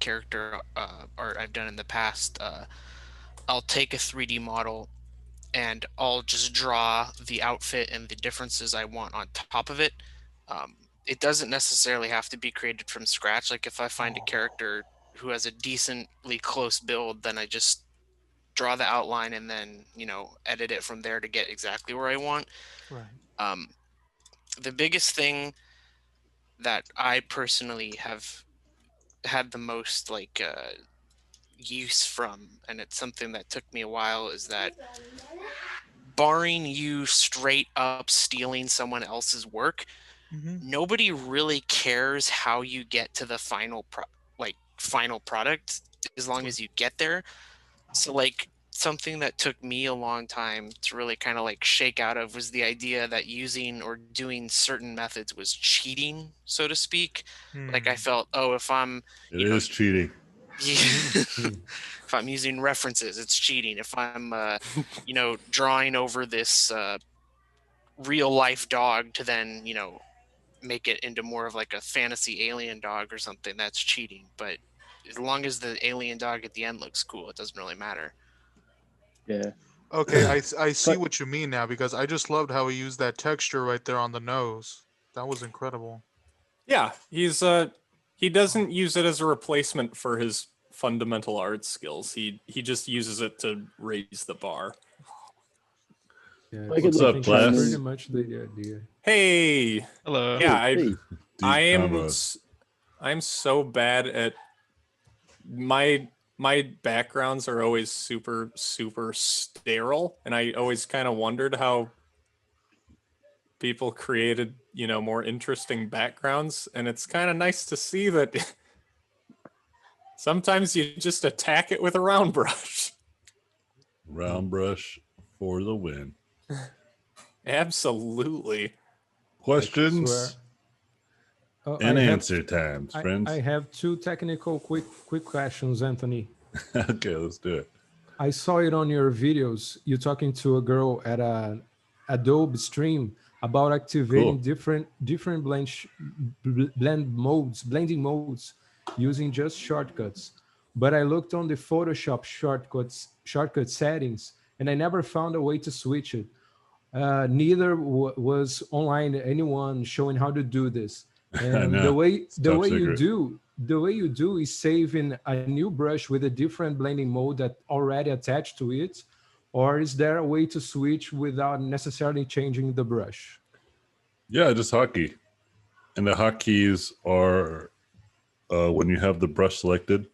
character art I've done in the past, I'll take a 3D model and I'll just draw the outfit and the differences I want on top of it. It doesn't necessarily have to be created from scratch. Like if I find a character who has a decently close build, then I just draw the outline and then, edit it from there to get exactly where I want. Right. The biggest thing that I personally have had the most use from, and it's something that took me a while, is that barring you straight up stealing someone else's work, Mm-hmm. nobody really cares how you get to the final product as long as you get there. So something that took me a long time to really kind of shake out of was the idea that using or doing certain methods was cheating, so to speak. Like I felt, oh, if I'm, It is cheating. if I'm using references, it's cheating. If I'm, drawing over this real life dog to then, make it into more of like a fantasy alien dog or something, that's cheating. But as long as the alien dog at the end looks cool, it doesn't really matter. Yeah. Okay, I see But what you mean now because I just loved how he used that texture right there on the nose. That was incredible. Yeah, he doesn't use it as a replacement for his fundamental art skills. He just uses it to raise the bar. Yeah, I could What's like up, chime class? pretty in. much the idea. Hey, Hello. yeah, Hey, Deep I am combos. I'm so bad at my backgrounds are always super sterile, and I always kind of wondered how people created, more interesting backgrounds, and it's kind of nice to see that sometimes you just attack it with a round brush. Round brush for the win. Absolutely. Questions Swear. and I have answer times, friends. I have two technical quick questions, Anthony. Okay, let's do it. I saw it on your videos. You talking to a girl at a Adobe stream about activating Cool. different blending modes using just shortcuts. But I looked on the Photoshop shortcut settings, and I never found a way to switch it. Neither was online anyone showing how to do this. I And know. It's the top way you secret. do the way you do is saving a new brush with a different blending mode that already attached to it, or is there a way to switch without necessarily changing the brush? Yeah, just hotkey. And the hotkeys are when you have the brush selected,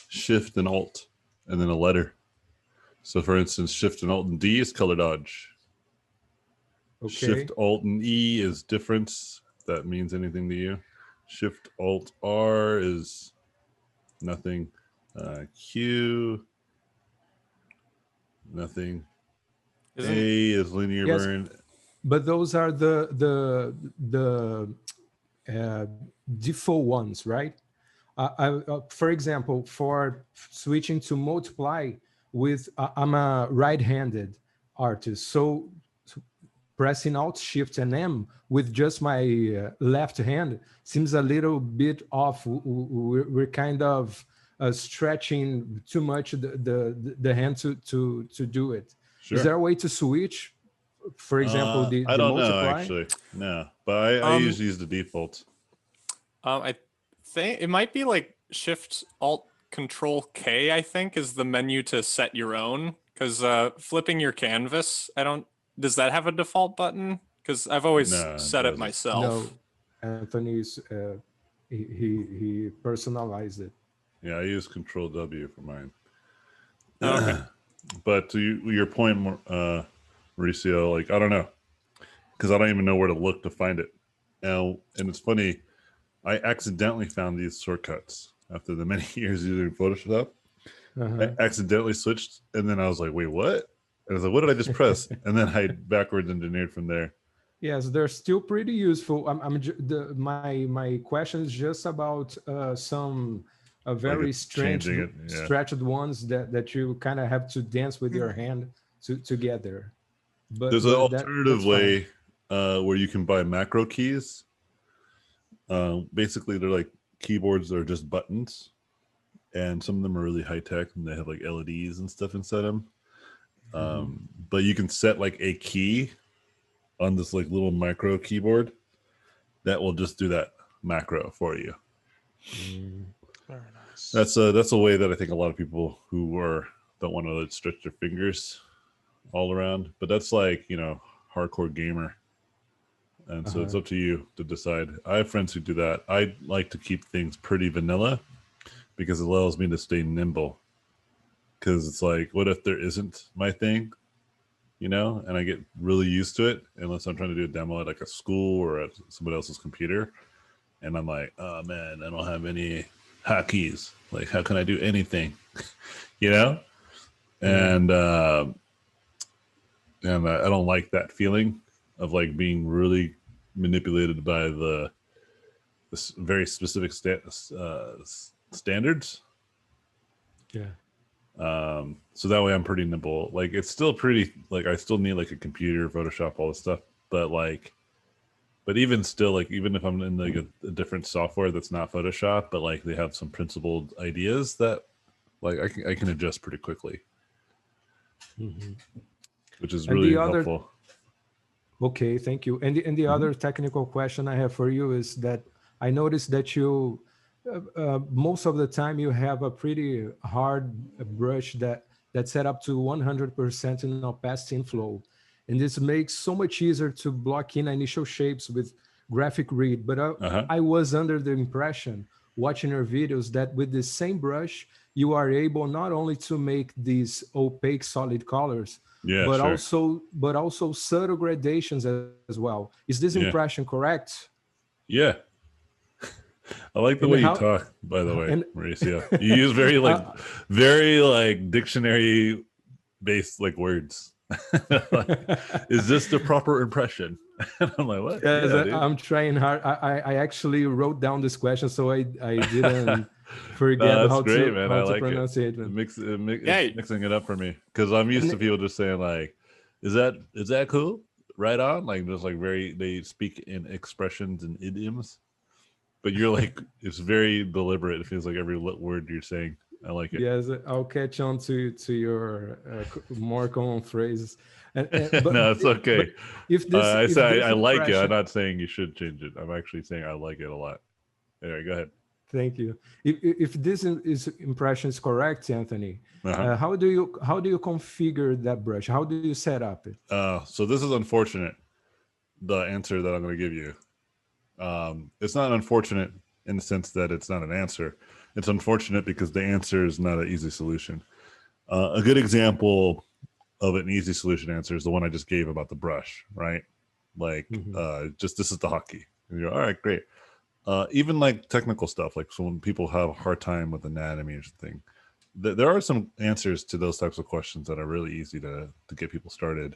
Shift and Alt, and then a letter. So, for instance, Shift and Alt and D is color dodge. Okay. Shift Alt and E is difference. If that means anything to you. Shift Alt R is nothing. Q, nothing. Isn't A is linear Yes. burn. But those are the default ones, right? For example, for switching to multiply I'm a right-handed artist, so pressing Alt, Shift, and M with just my left hand seems a little bit off. We're kind of stretching too much the hand to do it. Sure. Is there a way to switch? For example, the I don't know multiply? actually. No, but I usually use the default. I think it might be like Shift Alt Control K, I think, is the menu to set your own. Because flipping your canvas, does that have a default button? Because I've always No, it set it doesn't. myself. No, Anthony's he personalized it. Yeah, I use Control W for mine. Okay. But to your point, Mauricio, like I don't know, because I don't even know where to look to find it. Now, and it's funny, I accidentally found these shortcuts after the many years using Photoshop. I accidentally switched, and then I was like, "Wait, what?" And I was like, "What did I just press?" And then I backwards engineered from there. Yes, they're still pretty useful. My question is just about some very strange changing it, yeah. stretched ones that you kind of have to dance with your hand to get there. But There's an but alternative that's fine. way where you can buy macro keys. Basically, they're like keyboards that are just buttons, and some of them are really high tech, and they have like LEDs and stuff inside them. Mhm. But you can set like a key on this like little micro keyboard that will just do that macro for you. Mm. Very nice. That's a way that I think a lot of people who don't want to like, stretch their fingers all around, but that's like, you know, hardcore gamer. And so it's Uh-huh. up to you to decide. I have friends who do that. I like to keep things pretty vanilla because it allows me to stay nimble. Because it's like, what if there isn't my thing, you know? And I get really used to it, unless I'm trying to do a demo at like a school or at somebody else's computer. And I'm like, oh man, I don't have any hotkeys. Like, how can I do anything, you know? Yeah. And I don't like that feeling of like being really manipulated by the very specific standards. Yeah. So that way I'm pretty nimble. Like it's still pretty like I still need like a computer, Photoshop, all this stuff. But even still, like even if I'm in like a different software that's not Photoshop, but like they have some principled ideas that like I can adjust pretty quickly, Mhm. which is And the really other, helpful. okay, thank you. And the Mhm. other technical question I have for you is that I noticed that you, most of the time, you have a pretty hard brush that's set up to 100% in opacity and flow, and this makes so much easier to block in initial shapes with graphic read. But Uh-huh. I was under the impression watching your videos that with the same brush you are able not only to make these opaque solid colors Yeah, sure. but also subtle gradations as well. Is this impression Yeah. correct? Yeah. I like the And way you how talk, by the way, and Mauricio. You use very like uh, very like dictionary based like words. Like, is this the proper impression? And I'm like, what? yes, Yeah, dude. I'm trying hard. I actually wrote down this question so I didn't forget No, that's great, man. I how to like it. pronounce it. Yeah, It's mixing it up for me because I'm used to And people just saying like, is that cool? Right on, like just like very they speak in expressions and idioms, but you're like it's very deliberate. It feels like every word you're saying. I like it. yes, I'll catch on to your more common phrases. And No, it's but okay. I if say this I like it. I'm impression, not saying you should change it. I'm actually saying I like it a lot. Anyway, go ahead. thank you. If this is impression is correct, Anthony, Uh-huh. how do you configure that brush? How do you set up it? So this is unfortunate. The answer that I'm going to give you. It's not unfortunate in the sense that it's not an answer. It's unfortunate because the answer is not an easy solution. A good example of an easy solution answer is the one I just gave about the brush, right? Like, Mhm. just this is the hotkey. And you go, all right, great. Even like technical stuff, like so when people have a hard time with anatomy or something, there are some answers to those types of questions that are really easy to get people started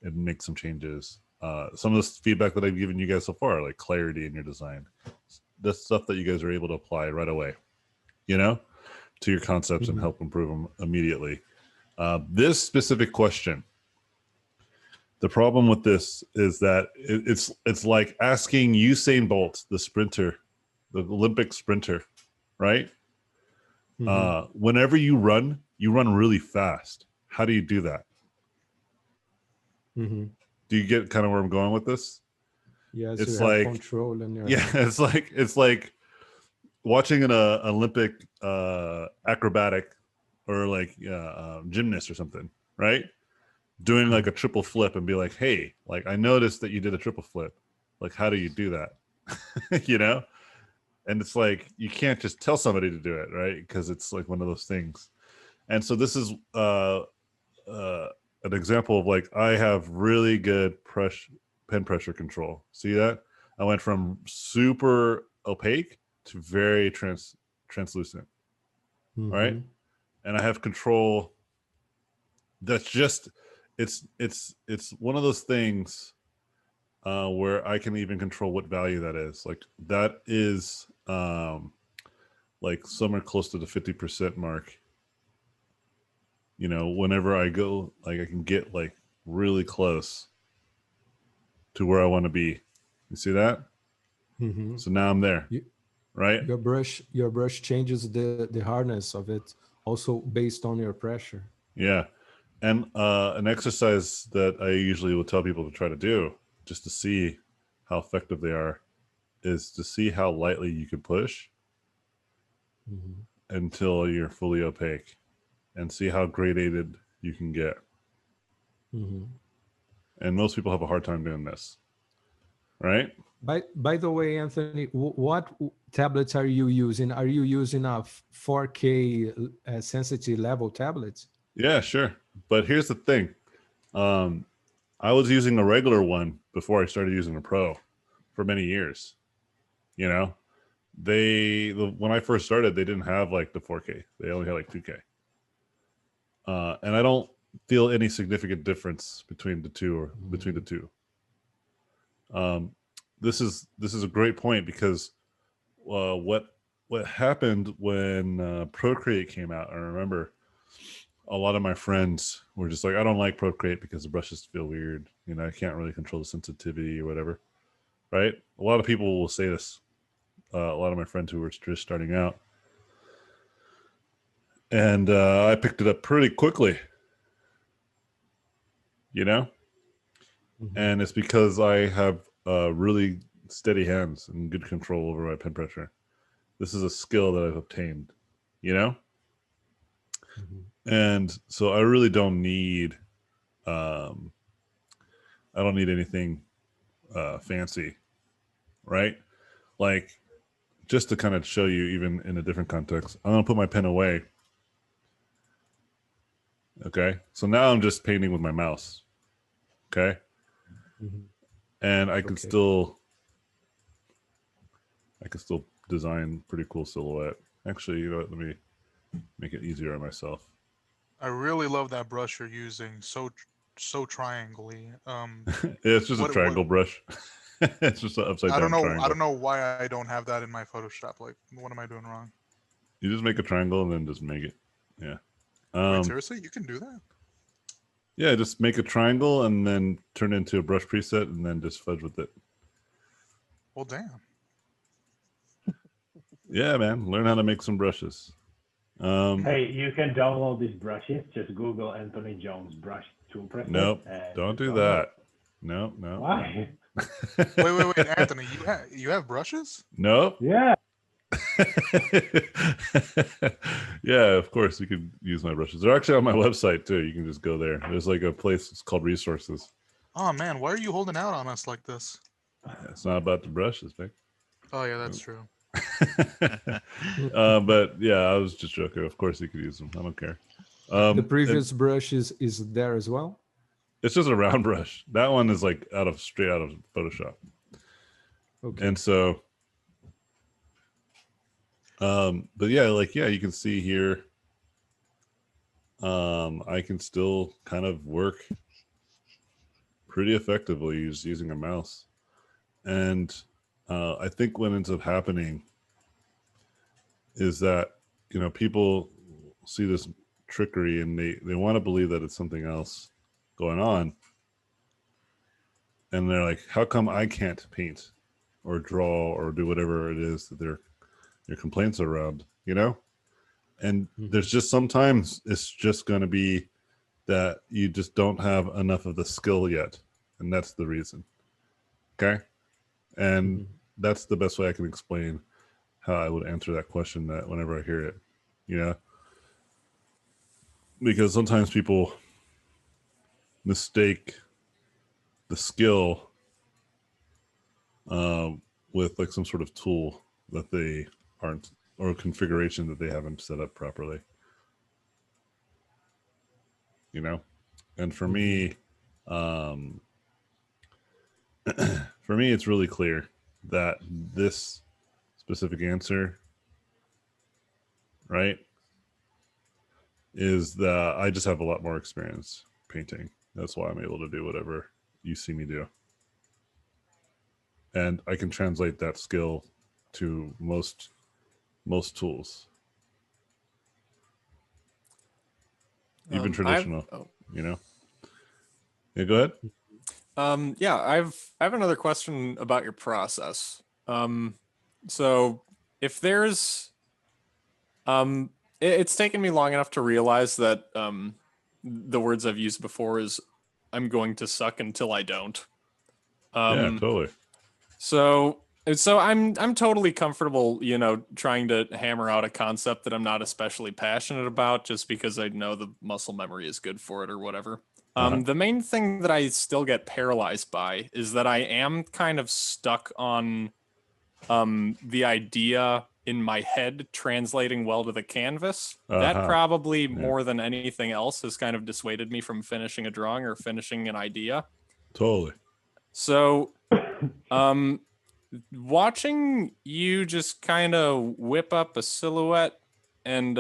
and make some changes. Some of this feedback that I've given you guys so far, like clarity in your design, that's stuff that you guys are able to apply right away, you know, to your concepts and Mhm. help improve them immediately. This specific question, the problem with this is that it's like asking Usain Bolt, the sprinter, the Olympic sprinter, right? Mhm. Whenever you run really fast. How do you do that? Mhm. Do you get kind of where I'm going with this? Yes, you It's have like, control in your yeah, hand. it's like watching an Olympic acrobatic or like gymnast or something, right? Doing like a triple flip and be like, hey, like I noticed that you did a triple flip. Like, how do you do that? You know? And it's like you can't just tell somebody to do it, right? Because it's like one of those things. And so this is uh, an example of like I have really good pen pressure control. See that? I went from super opaque to very translucent, right? Mhm. And I have control. That's just it's one of those things where I can even control what value that is. Like that is like somewhere close to the 50% mark. You know, whenever I go, like I can get like really close to where I want to be. You see that? Mhm. So now I'm there. You- right? Your brush changes the hardness of it also based on your pressure. Yeah. And an exercise that I usually will tell people to try to do just to see how effective they are is to see how lightly you can push Mhm. until you're fully opaque and see how gradated you can get. Mhm. And most people have a hard time doing this, right? By the way, Anthony, what tablets are you using? Are you using a 4K sensitivity level tablets? Yeah, sure. But here's the thing. Um, I was using a regular one before I started using a pro for many years. You know, when I first started, they didn't have like the 4K. They only had like 2K. And I don't feel any significant difference between the two or between the two. Um, this is a great point because what happened when Procreate came out? I remember a lot of my friends were just like, I don't like Procreate because the brushes feel weird. You know, I can't really control the sensitivity or whatever. Right? A lot of people will say this. A lot of my friends who were just starting out, and I picked it up pretty quickly. You know, Mhm. and it's because I have really steady hands and good control over my pen pressure. This is a skill that I've obtained. You know, Mhm. and so I really don't need um, I don't need anything fancy, right? Like just to kind of show you, even in a different context, I'm gonna put my pen away. Okay, so now I'm just painting with my mouse. Okay, Mhm. and Okay. I can still design pretty cool silhouette. Actually, you know what? Let me make it easier on myself. I really love that brush you're using. So triangly. It's just a What triangle brush. It's just an upside I don't down know. I triangle. don't know why I don't have that in my Photoshop. Like, what am I doing wrong? You just make a triangle and then just make it. Yeah. Wait, Um, seriously? You can do that? yeah, just make a triangle and then turn it into a brush preset and then just fudge with it. Well, damn. Yeah, man. Learn how to make some brushes. Hey, you can download these brushes. Just Google Anthony Jones brush tool preset Nope. and Don't just do download. that. No, no, no. Why? Wait, Anthony. You have brushes? Nope. Yeah. Yeah, of course you could use my brushes. They're actually on my website too. You can just go there. There's like a place, it's called resources. Oh man, why are you holding out on us like this? Yeah, it's not about the brushes, Vic. Oh yeah, that's true. But yeah, I was just joking. Of course you could use them. I don't care. The And previous brush is there as well. it's just a round brush. That one is like straight out of Photoshop. Okay. And so but yeah, like yeah, you can see here I can still kind of work pretty effectively just using a mouse. And I think what ends up happening is that, you know, people see this trickery and they want to believe that it's something else going on. And they're like, how come I can't paint or draw or do whatever it is that their complaints are around, you know? And Mhm. there's just sometimes it's just going to be that you just don't have enough of the skill yet. And that's the reason. Okay. And Mhm. that's the best way I can explain how I would answer that question that whenever I hear it, you know, because sometimes people mistake the skill with like some sort of tool that they aren't, or a configuration that they haven't set up properly, you know. And Mhm. um, for me, it's really clear that this specific answer, right, is that I just have a lot more experience painting. That's why I'm able to do whatever you see me do. And I can translate that skill to most tools, even I've traditional, oh, you know. Yeah, go ahead. yeah, I have another question about your process. So if there's it's taken me long enough to realize that the words I've used before is I'm going to suck until I don't. Yeah, totally. So I'm totally comfortable, you know, trying to hammer out a concept that I'm not especially passionate about just because I know the muscle memory is good for it or whatever. The main thing that I still get paralyzed by is that I am kind of stuck on the idea in my head translating well to the canvas. That probably more than anything else has kind of dissuaded me from finishing a drawing or finishing an idea. Totally. So watching you just kind of whip up a silhouette and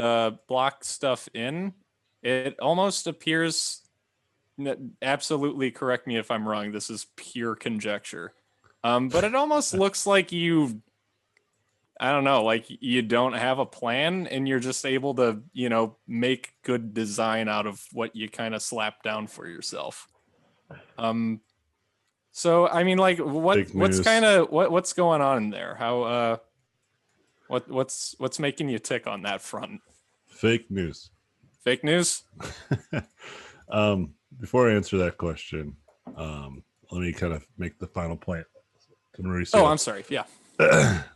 block stuff in, it almost appears, absolutely correct me if I'm wrong, this is pure conjecture, but it almost looks like you, I don't know, like you don't have a plan and you're just able to, you know, make good design out of what you kind of slap down for yourself. So I mean, like, what's kind of what's going on in there? How what's making you tick on that front? Fake news. Fake news? Before I answer that question, let me kind of make the final point to Mauricio. Oh, I'm sorry. Yeah.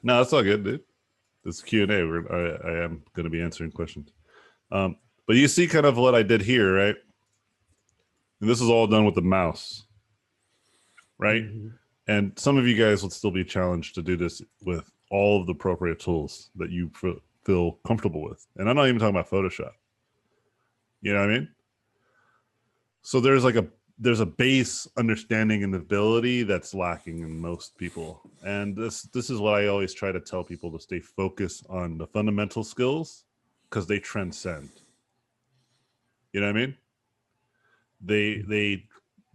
No, that's all good, dude. This is Q&A. I am going to be answering questions. But you see kind of what I did here, right? And this is all done with the mouse, right? Mm-hmm. And some of you guys will still be challenged to do this with all of the appropriate tools that you feel comfortable with. And I'm not even talking about Photoshop. You know what I mean? So there's a base understanding and ability that's lacking in most people. And this is what I always try to tell people, to stay focused on the fundamental skills because they transcend. You know what I mean?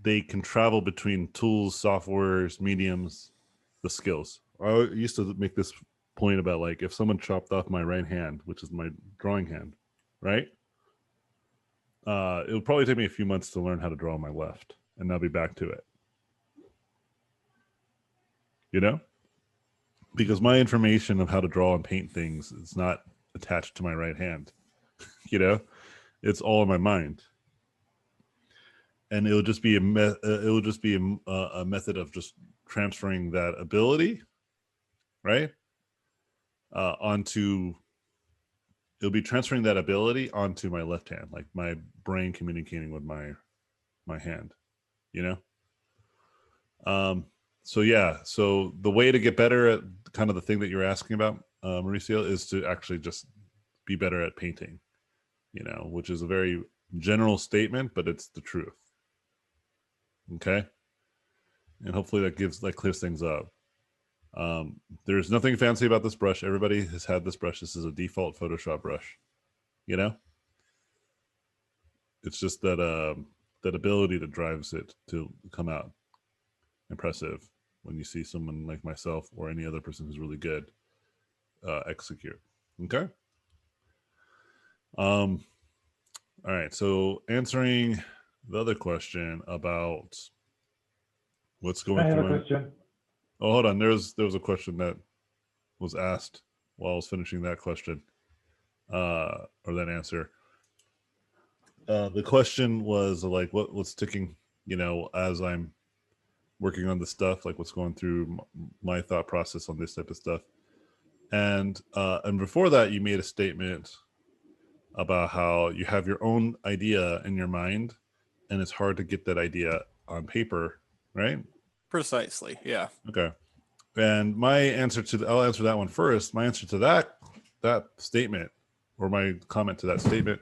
They can travel between tools, softwares, mediums, the skills. I used to make this point about, like, if someone chopped off my right hand, which is my drawing hand, right? It would probably take me a few months to learn how to draw my left, and I'll be back to it. You know? Because my information of how to draw and paint things is not attached to my right hand. You know? It's all in my mind. And it'll just be a method of just transferring that ability, right? It'll be transferring that ability onto my left hand, like my brain communicating with my hand, you know? So yeah, so the way to get better at kind of the thing that you're asking about, Mauricio, is to actually just be better at painting, you know, which is a very general statement, but it's the truth. Okay. And hopefully that clears things up. There's nothing fancy about this brush. Everybody has had this brush. This is a default Photoshop brush, you know? It's just that that ability that drives it to come out impressive when you see someone like myself or any other person who's really good execute. Okay. All right. So answering the other question about what's going through. I have a question. Oh, hold on. There was a question that was asked while I was finishing that question, or that answer. The question was like, what's ticking, you know, as I'm working on the stuff, like what's going through my thought process on this type of stuff. And before that, you made a statement about how you have your own idea in your mind, and it's hard to get that idea on paper, right? Precisely. Yeah. Okay. And my answer I'll answer that one first. My answer to that statement, or my comment to that statement.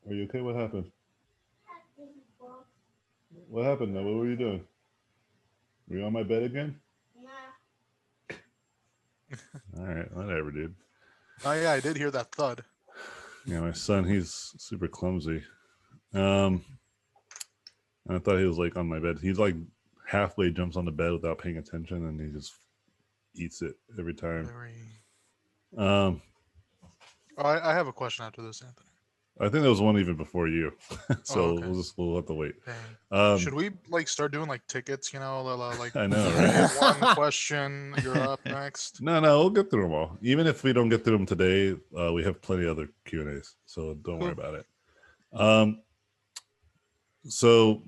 Are you okay? What happened? What happened now? What were you doing? Were you on my bed again? No. All right, whatever, dude. Oh yeah, I did hear that thud. Yeah, my son, he's super clumsy. And I thought he was like on my bed. He's like halfway jumps on the bed without paying attention, and he just eats it every time. I have a question after this, Anthony. I think there was one even before you. So Oh, okay. we'll have to wait. Dang. Should we like start doing like tickets? You know, like I know, you right? get one question, you're up next. No, we'll get through them all. Even if we don't get through them today, we have plenty of other Q&As, so don't worry Cool. about it. So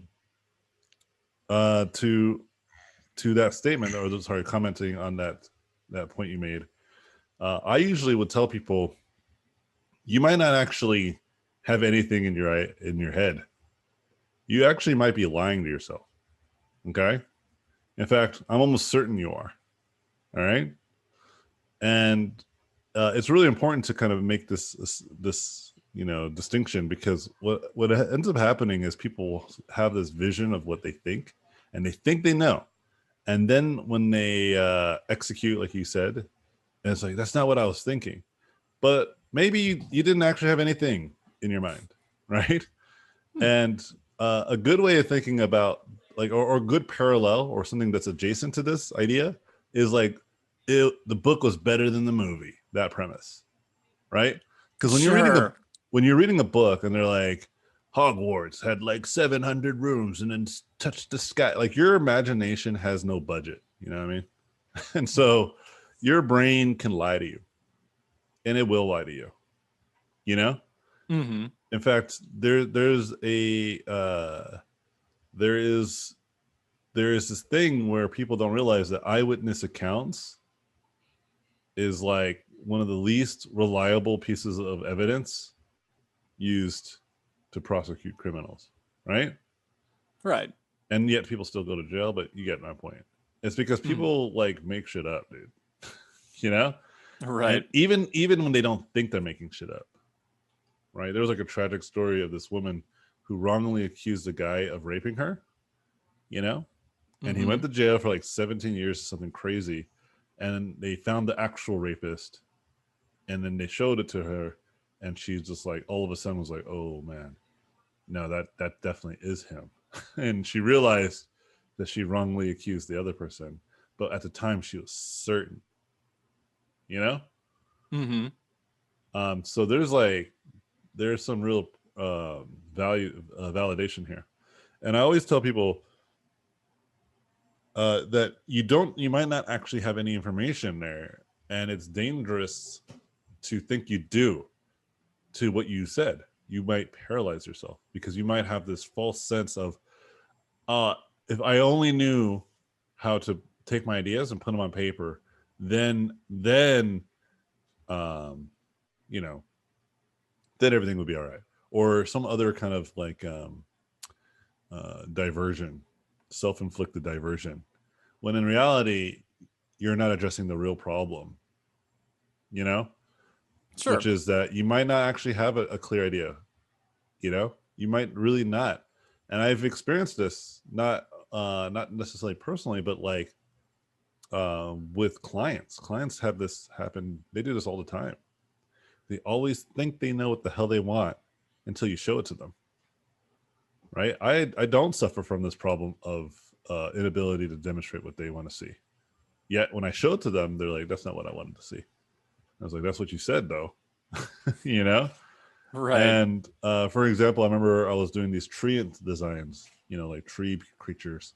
to that statement, or sorry, commenting on that point you made, I usually would tell people, you might not actually have anything in your head. You actually might be lying to yourself. Okay. In fact, I'm almost certain you are. All right. And it's really important to kind of make this distinction, because what ends up happening is people have this vision of what they think, and they think they know, and then when they execute, like you said, and it's like, that's not what I was thinking. But maybe you didn't actually have anything in your mind, right? And a good way of thinking about, like, or a good parallel or something that's adjacent to this idea is like, the book was better than the movie. That premise, right? Because when you're reading a book and they're like, Hogwarts had like 700 rooms and then touched the sky, like, your imagination has no budget. You know what I mean? And so your brain can lie to you, and it will lie to you. You know. Mm-hmm. In fact, there's this thing where people don't realize that eyewitness accounts is like one of the least reliable pieces of evidence used to prosecute criminals, right? Right. And yet people still go to jail, but you get my point. It's because people like make shit up, dude. You know? Right. And even when they don't think they're making shit up. Right? There was like a tragic story of this woman who wrongly accused a guy of raping her, you know? And he went to jail for like 17 years or something crazy. And they found the actual rapist, and then they showed it to her, and she's just like, all of a sudden was like, oh man, no, that definitely is him. And she realized that she wrongly accused the other person, but at the time she was certain, you know? So there's some real validation here. And I always tell people that you might not actually have any information there, and it's dangerous to think you do to what you said. You might paralyze yourself because you might have this false sense of, if I only knew how to take my ideas and put them on paper, then you know, then everything would be all right. Or some other kind of like diversion, self-inflicted diversion, when in reality you're not addressing the real problem, you know? Sure. Which is that you might not actually have a clear idea, you know? You might really not. And I've experienced this, not necessarily personally, but like with clients. Clients have this happen. They do this all the time. They always think they know what the hell they want until you show it to them. Right? I don't suffer from this problem of inability to demonstrate what they want to see. Yet when I show it to them, they're like, that's not what I wanted to see. I was like, that's what you said though. You know? Right. And for example, I remember I was doing these tree designs, you know, like tree creatures.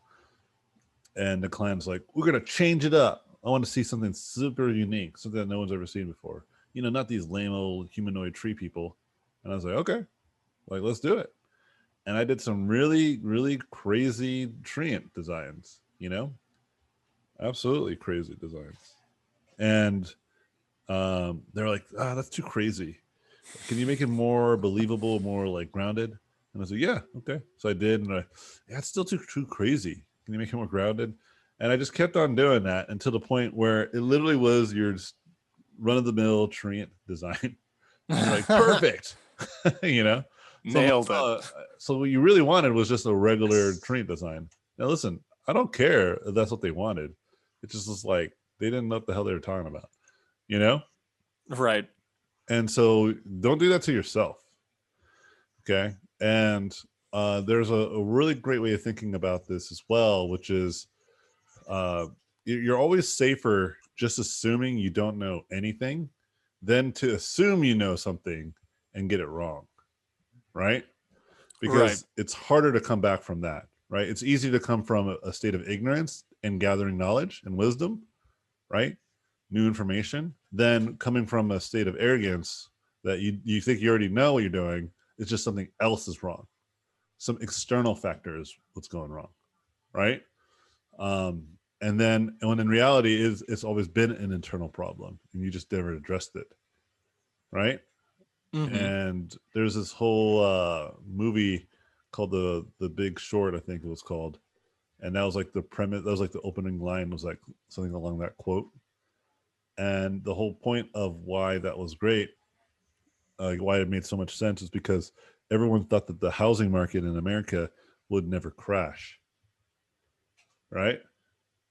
And the client's like, we're going to change it up. I want to see something super unique, something that no one's ever seen before. You know, not these lame old humanoid tree people. And I was like, okay, like, let's do it. And I did some really, really crazy tree designs, you know, absolutely crazy designs. And they're like, that's too crazy. Can you make it more believable, more like grounded? And I was like, yeah, okay. So I did, and it's still too crazy. Can you make it more grounded? And I just kept on doing that until the point where it literally was your run-of-the-mill tree design. You're like, perfect. You know? Nailed it. So what you really wanted was just a regular tree design. Now listen, I don't care if that's what they wanted. It just was like they didn't know what the hell they were talking about. You know? Right. And so don't do that to yourself. Okay. And there's a really great way of thinking about this as well, which is you're always safer just assuming you don't know anything than to assume you know something and get it wrong. right? Right. Because it's harder to come back from that, right? It's easy to come from a state of ignorance and gathering knowledge and wisdom, right? New information, than coming from a state of arrogance that you think you already know what you're doing. It's just something else is wrong. Some external factor is what's going wrong, right? And then when in reality is it's always been an internal problem and you just never addressed it, right? And there's this whole movie called the Big Short, I think it was called, and that was like the premise. That was like the opening line was like something along that quote. And the whole point of why that was great, why it made so much sense, is because everyone thought that the housing market in America would never crash, right?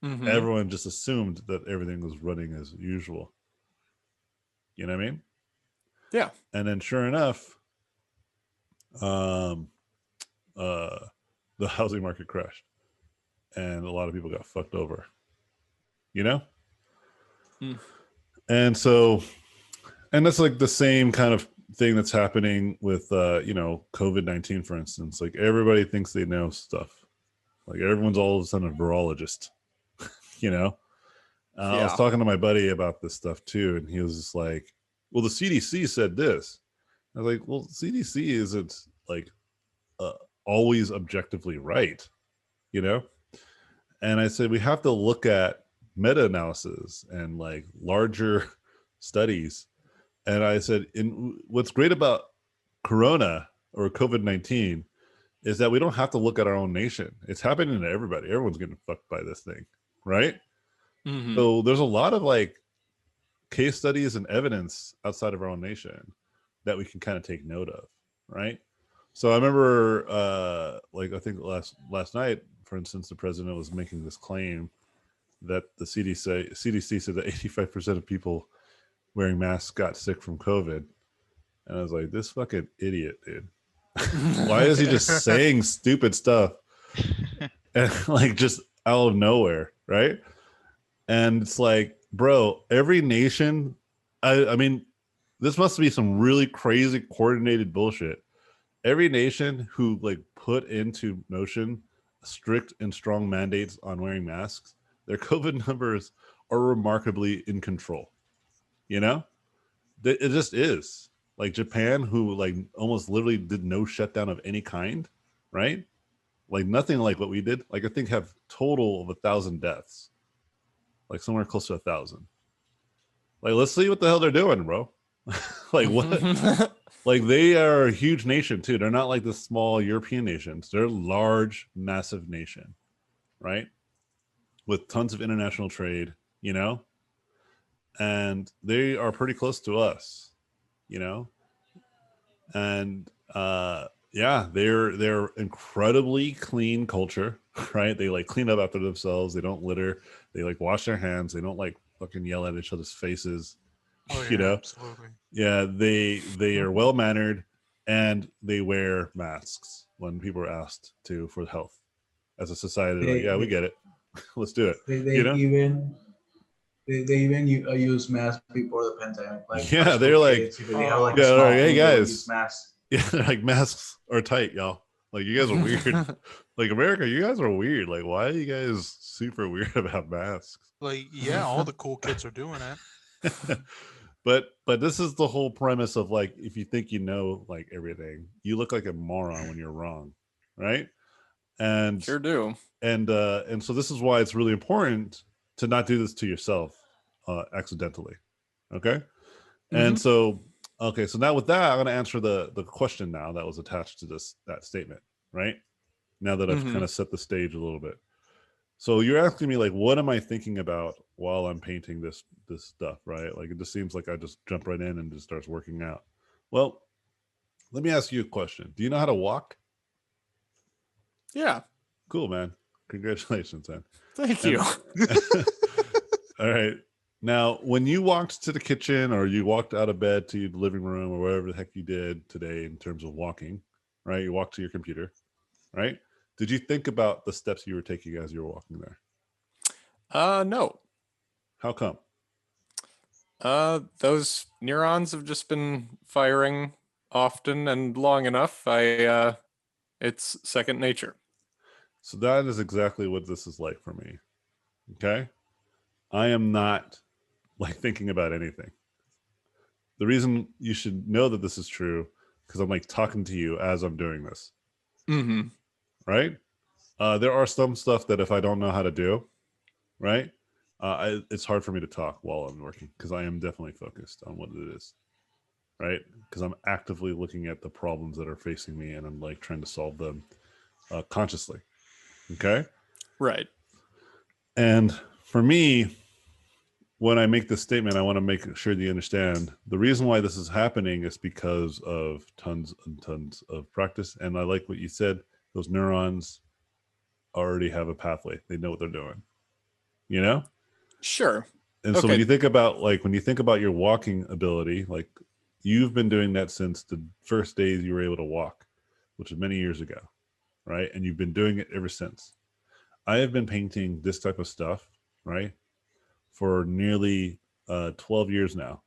Everyone just assumed that everything was running as usual. You know what I mean? Yeah. And then sure enough, um, the housing market crashed and a lot of people got fucked over, you know? And so, and that's like the same kind of thing that's happening with, COVID-19, for instance. Like everybody thinks they know stuff. Like everyone's all of a sudden a virologist, you know? I was talking to my buddy about this stuff too. And he was just like, well, the CDC said this. I was like, well, CDC isn't like always objectively right, you know? And I said, we have to look at meta-analysis and like larger studies. And I said, what's great about Corona or COVID-19 is that we don't have to look at our own nation. It's happening to everybody. Everyone's getting fucked by this thing, right? So there's a lot of like case studies and evidence outside of our own nation that we can kind of take note of, right? So I remember, I think last night, for instance, the president was making this claim that the CDC said that 85% of people wearing masks got sick from COVID, and I was like, this fucking idiot, dude. Why is he just saying stupid stuff and like just out of nowhere, right? And it's like, bro, every nation, I mean, this must be some really crazy coordinated bullshit. Every nation who like put into motion strict and strong mandates on wearing masks, their COVID numbers are remarkably in control. You know, it just is. Like Japan, who like almost literally did no shutdown of any kind, right? Like nothing like what we did. Like I think have total of 1,000 deaths, like somewhere close to 1,000. Like let's see what the hell they're doing, bro. Like what? Like they are a huge nation too. They're not like the small European nations. They're a large, massive nation, right? With tons of international trade, you know, and they are pretty close to us, you know, and yeah, they're incredibly clean culture, right? They like clean up after themselves. They don't litter. They like wash their hands. They don't like fucking yell at each other's faces. Oh yeah, You know, absolutely. yeah, they are well mannered, and they wear masks when people are asked to for health. As a society, they're like, They yeah, we they, get it. Let's do it. they, You they know? even use masks before the pandemic. Like high Yeah, they're school like, kids, if they have like yeah, a they're small like, hey flu, they'll use guys, masks. yeah, they're like masks are tight, y'all. Like you guys are weird. Like America, you guys are weird. Like why are you guys super weird about masks? Like, yeah, all the cool kids are doing it. But this is the whole premise of like if you think you know like everything, you look like a moron when you're wrong, right? And Sure do. and so this is why it's really important to not do this to yourself accidentally. Okay? And so okay, so now with that, I'm going to answer the question now that was attached to that statement, right? Now that I've kind of set the stage a little bit. So you're asking me like, what am I thinking about while I'm painting this stuff, right? Like it just seems like I just jump right in and just starts working out. Well, let me ask you a question. Do you know how to walk? Yeah. Cool, man. Congratulations, man. Thank And- you. All right. Now, when you walked to the kitchen or you walked out of bed to the living room or whatever the heck you did today in terms of walking, right? You walked to your computer, right? Did you think about the steps you were taking as you were walking there? No. How come? Those neurons have just been firing often and long enough, it's second nature. So that is exactly what this is like for me. Okay? I am not like thinking about anything. The reason you should know that this is true, because I'm like talking to you as I'm doing this. Mm-hmm. Right? There are some stuff that if I don't know how to do, right? It's hard for me to talk while I'm working because I am definitely focused on what it is, right? Because I'm actively looking at the problems that are facing me and I'm like trying to solve them consciously. Okay. Right. And for me, when I make this statement, I want to make sure that you understand the reason why this is happening is because of tons and tons of practice. And I like what you said, those neurons already have a pathway. They know what they're doing, you know? Sure. And so when you think about your walking ability, like you've been doing that since the first days you were able to walk, which was many years ago, right? And you've been doing it ever since. I have been painting this type of stuff, right, for nearly 12 years now,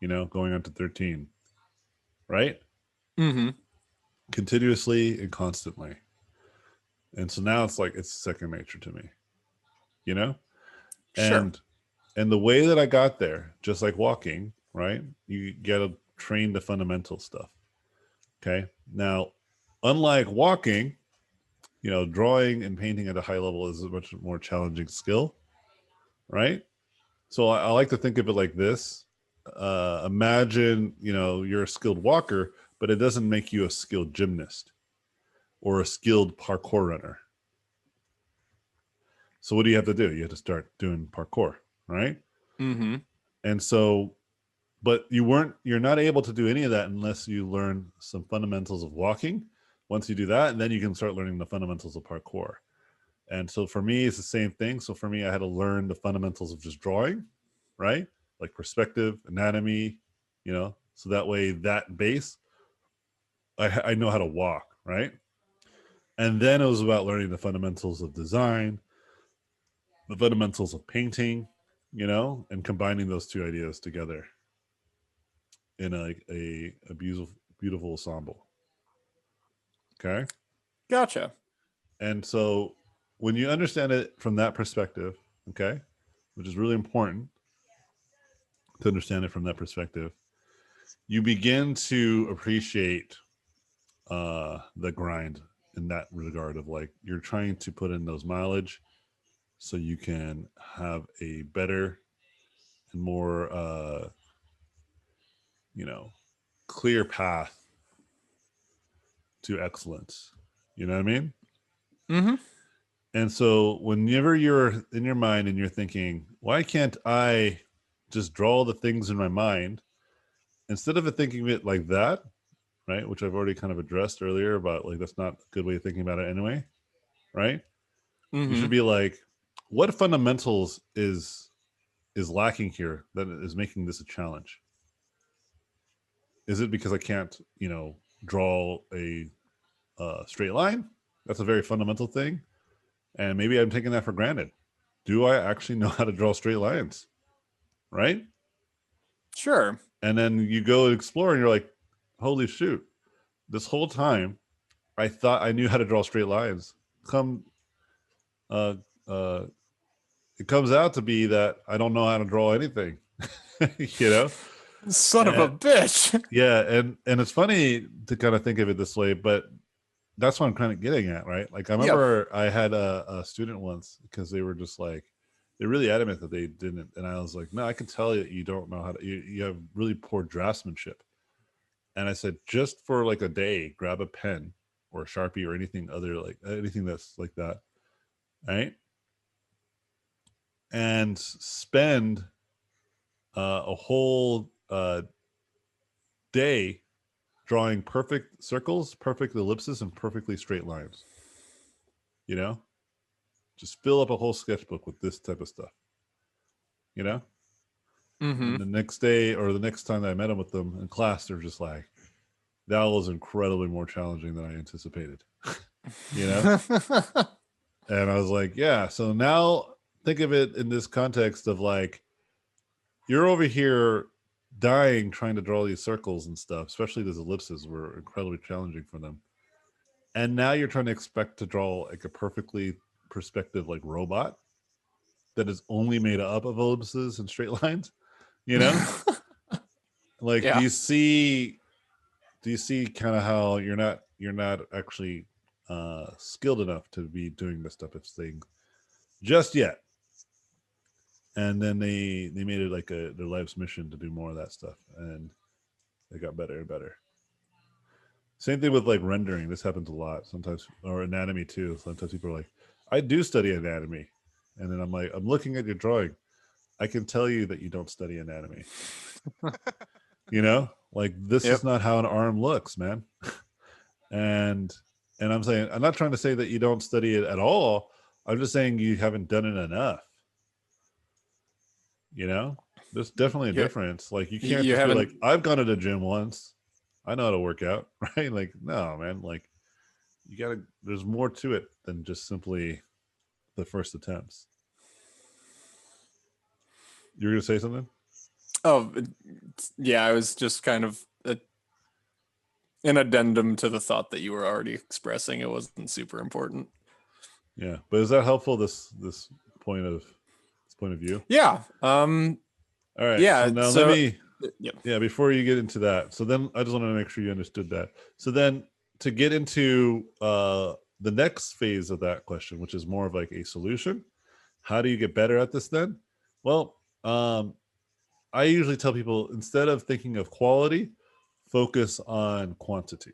going on to 13, right? Mm-hmm. Continuously and constantly. And so now it's like it's second nature to me, you know? Sure. And the way that I got there, just like walking, right? You got to train the fundamental stuff. Okay. Now, unlike walking, drawing and painting at a high level is a much more challenging skill, right? So I like to think of it like this. Imagine, you're a skilled walker, but it doesn't make you a skilled gymnast or a skilled parkour runner. So what do you have to do? You have to start doing parkour, right? Mm-hmm. And so, but you're not able to do any of that unless you learn some fundamentals of walking. Once you do that, then you can start learning the fundamentals of parkour. And so for me, it's the same thing. So for me, I had to learn the fundamentals of just drawing, right? Like perspective, anatomy, so that way that base, I know how to walk, right? And then it was about learning the fundamentals of design, the fundamentals of painting, and combining those two ideas together in a beautiful ensemble. Okay. Gotcha. And so when you understand it from that perspective, okay, which is really important to understand it from that perspective, you begin to appreciate the grind in that regard of like you're trying to put in those mileage so you can have a better and more clear path to excellence. You know what I mean? Mm-hmm. And so whenever you're in your mind and you're thinking, why can't I just draw the things in my mind instead of thinking of it like that, right? Which I've already kind of addressed earlier about like that's not a good way of thinking about it anyway, right? You Mm-hmm. should be like, what fundamentals is lacking here that is making this a challenge? Is it because I can't, draw a straight line? That's a very fundamental thing. And maybe I'm taking that for granted. Do I actually know how to draw straight lines? Right? Sure. And then you go explore and you're like, holy shoot, this whole time I thought I knew how to draw straight lines. Uh, uh, it comes out to be that I don't know how to draw anything, you know? Son of a And, bitch. yeah. And it's funny to kind of think of it this way, but that's what I'm kind of getting at, right? Like I Yep. remember I had a student once because they were just like, they're really adamant that they didn't. And I was like, no, I can tell you, you don't know how to, you have really poor draftsmanship. And I said, just for like a day, grab a pen or a Sharpie or anything other, like anything that's like that. Right. And spend a whole day drawing perfect circles, perfect ellipses, and perfectly straight lines. Just fill up a whole sketchbook with this type of stuff. Mm-hmm. And the next day or the next time that I met them with them in class, they're just like, that was incredibly more challenging than I anticipated. And I was like, yeah. So now think of it in this context of like, you're over here dying trying to draw these circles and stuff, especially those ellipses were incredibly challenging for them. And now you're trying to expect to draw like a perfectly perspective like robot that is only made up of ellipses and straight lines, you know? Like, Yeah. do you see kind of how you're not actually skilled enough to be doing this type of thing just yet? And then they made it like their life's mission to do more of that stuff, and they got better and better. Same thing with like rendering. This happens a lot sometimes, or anatomy too. Sometimes people are like, I do study anatomy. And then I'm like, I'm looking at your drawing. I can tell you that you don't study anatomy. You know, like this Yep. is not how an arm looks, man. and I'm saying, I'm not trying to say that you don't study it at all. I'm just saying you haven't done it enough. You know, there's definitely a Yeah. difference. Like you can't You just be haven't. like, I've gone to the gym once. I know how to work out, right? Like, no, man. Like you gotta. There's more to it than just simply the first attempts. You were gonna say something? Oh, yeah. I was just kind of an addendum to the thought that you were already expressing. It wasn't super important. Yeah, but is that helpful? This point of view. Yeah. All right. Yeah. So now let So. me. Yep. Yeah, before you get into that, so then I just want to make sure you understood that. So then to get into the next phase of that question, which is more of like a solution, how do you get better at this then? Well, I usually tell people instead of thinking of quality, focus on quantity.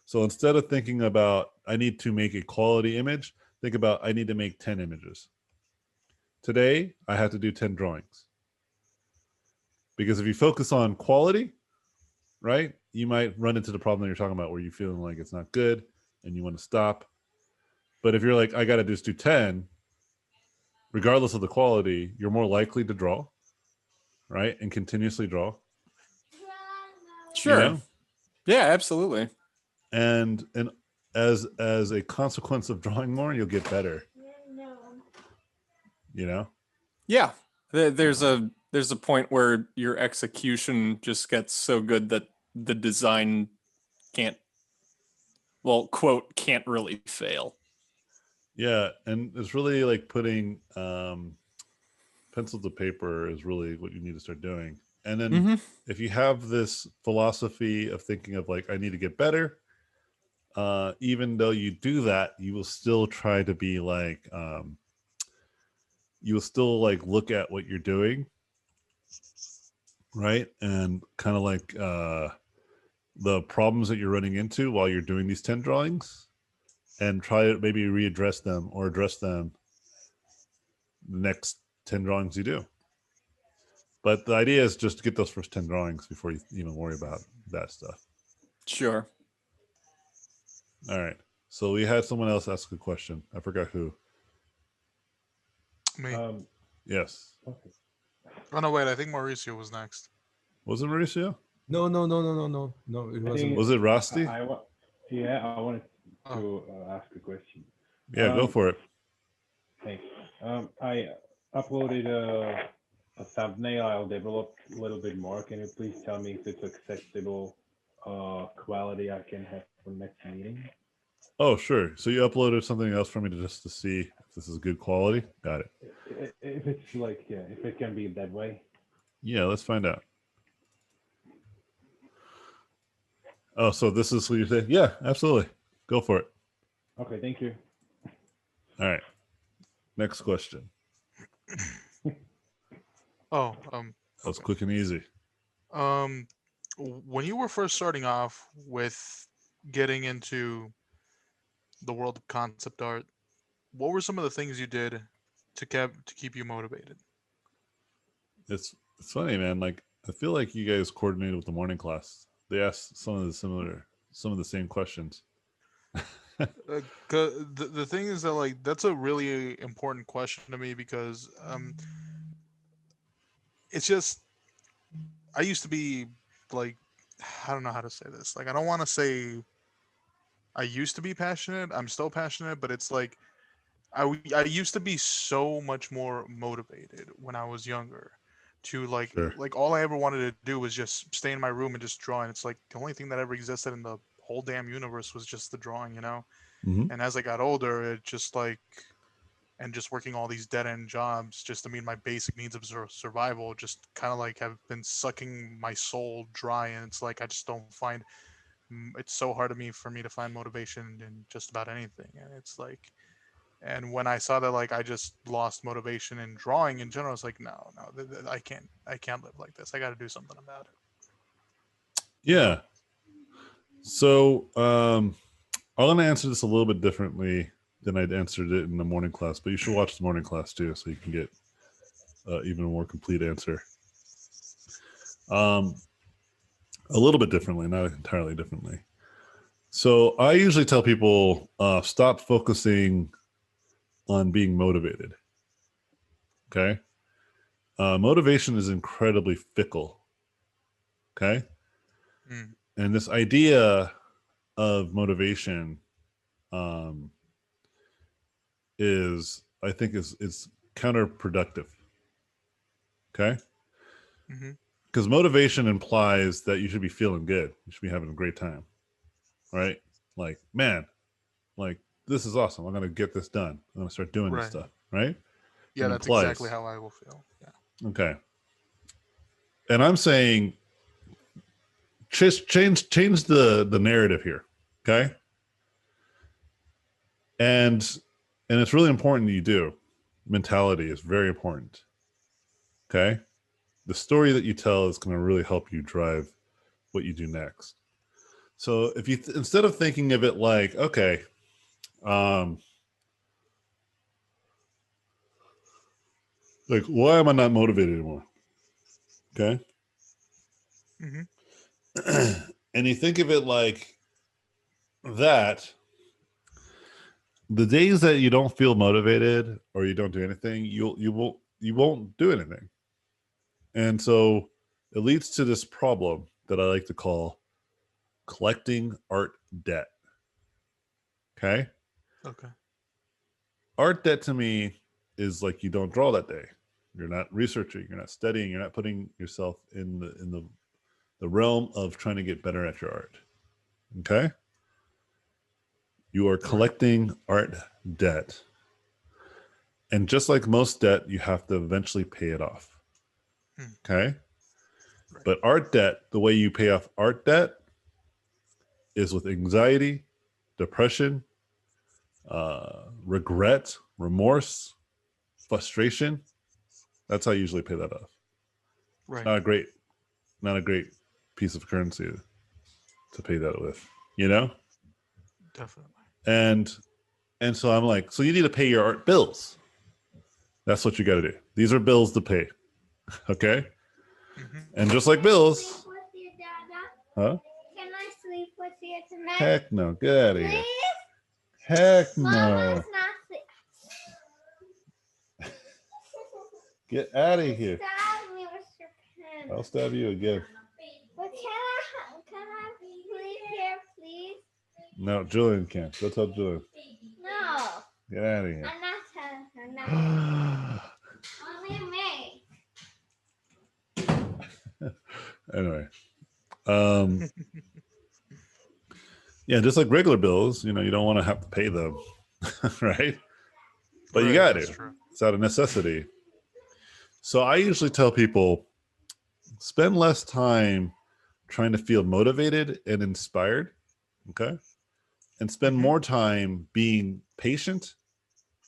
So instead of thinking about I need to make a quality image, think about I need to make 10 images. Today, I have to do 10 drawings. Because if you focus on quality, right, you might run into the problem that you're talking about where you're feeling like it's not good and you want to stop. But if you're like, I got to just do 10, regardless of the quality, you're more likely to draw, right? And continuously draw. Sure. You know? Yeah, absolutely. And as a consequence of drawing more, you'll get better. You know? Yeah. There's a point where your execution just gets so good that the design can't, well, quote, can't really fail. Yeah, and it's really like putting pencil to paper is really what you need to start doing. And then if you have this philosophy of thinking of like I need to get better, even though you do that, you will still try to be like you will still like look at what you're doing, right? And kind of like the problems that you're running into while you're doing these 10 drawings and try to maybe readdress them or address them the next 10 drawings you do. But the idea is just to get those first 10 drawings before you even worry about that stuff. Sure. All right. So we had someone else ask a question. I forgot who. Me. Yes. Okay. Oh no, wait. I think Mauricio was next. Was it Mauricio? No. It wasn't. Was it Rusty? I wanted to ask a question. Yeah, go for it. Thanks. I uploaded a thumbnail. I'll develop a little bit more. Can you please tell me if it's acceptable quality I can have for next meeting? Oh, sure. So you uploaded something else for me to see if this is good quality. Got it. If it's like, yeah, if it can be that way. Yeah, let's find out. Oh, so this is what you say? Yeah, absolutely. Go for it. Okay, thank you. All right. Next question. Oh, That was quick and easy. when you were first starting off with getting into the world of concept art, what were some of the things you did to keep you motivated? It's funny, man. Like I feel like you guys coordinated with the morning class. They asked some of the same questions. The thing is that like that's a really important question to me because it's just I used to be like I don't know how to say this. Like I don't want to say I used to be passionate. I'm still passionate, but it's like I used to be so much more motivated when I was younger to like Sure. all I ever wanted to do was just stay in my room and just draw. And it's like the only thing that ever existed in the whole damn universe was just the drawing, you know. Hmm. And as I got older, it just like and just working all these dead end jobs just to meet my basic needs of survival just kind of like have been sucking my soul dry. And it's like I just don't find it's so hard to me for me to find motivation in just about anything. And it's like, and when I saw that like I just lost motivation in drawing in general, it's like no, I can't live like this. I got to do something about it. Yeah. So I'm gonna answer this a little bit differently than I'd answered it in the morning class, but you should watch the morning class too, so you can get even a more complete answer. A little bit differently, not entirely differently. So I usually tell people stop focusing on being motivated. Okay. Motivation is incredibly fickle. Okay. Mm. And this idea of motivation is, I think, is counterproductive. Okay. Mm-hmm. Because motivation implies that you should be feeling good. You should be having a great time. Right? Like, man, like, this is awesome. I'm going to get this done. I'm going to start doing this Right. stuff. Right? Yeah, It that's implies. exactly how I will feel. Yeah. Okay. And I'm saying just change the narrative here. Okay. And it's really important that you do. Mentality is very important. Okay. The story that you tell is going to really help you drive what you do next. So if you instead of thinking of it like, okay, like, why am I not motivated anymore? Okay. Mm-hmm. And you think of it like that, the days that you don't feel motivated or you don't do anything, you won't do anything. And so it leads to this problem that I like to call collecting art debt. Okay. Okay. Art debt to me is like you don't draw that day. You're not researching, you're not studying, you're not putting yourself in the realm of trying to get better at your art. Okay? You are collecting art debt. And just like most debt, you have to eventually pay it off. Okay? Right. But art debt, the way you pay off art debt is with anxiety, depression, regret, remorse, frustration. That's how I usually pay that off. Right. It's not a great piece of currency to pay that with, you know? Definitely. And so I'm like, so you need to pay your art bills. That's what you got to do. These are bills to pay. Okay? Mm-hmm. And just like bills. Huh? Can I sleep with you tonight? Heck no. Get out of here. Please? Heck no. Mama's not Get out of here. Stab me with your pen. I'll stab you again. But can I sleep here, please? No, Julian can't. Go tell Julian. No. Get out of here. I'm not telling her. No. Only me. Anyway. Yeah, just like regular bills, you know, you don't want to have to pay them. Right? But you got to. True. It's out of necessity. So I usually tell people spend less time trying to feel motivated and inspired. Okay. And spend more time being patient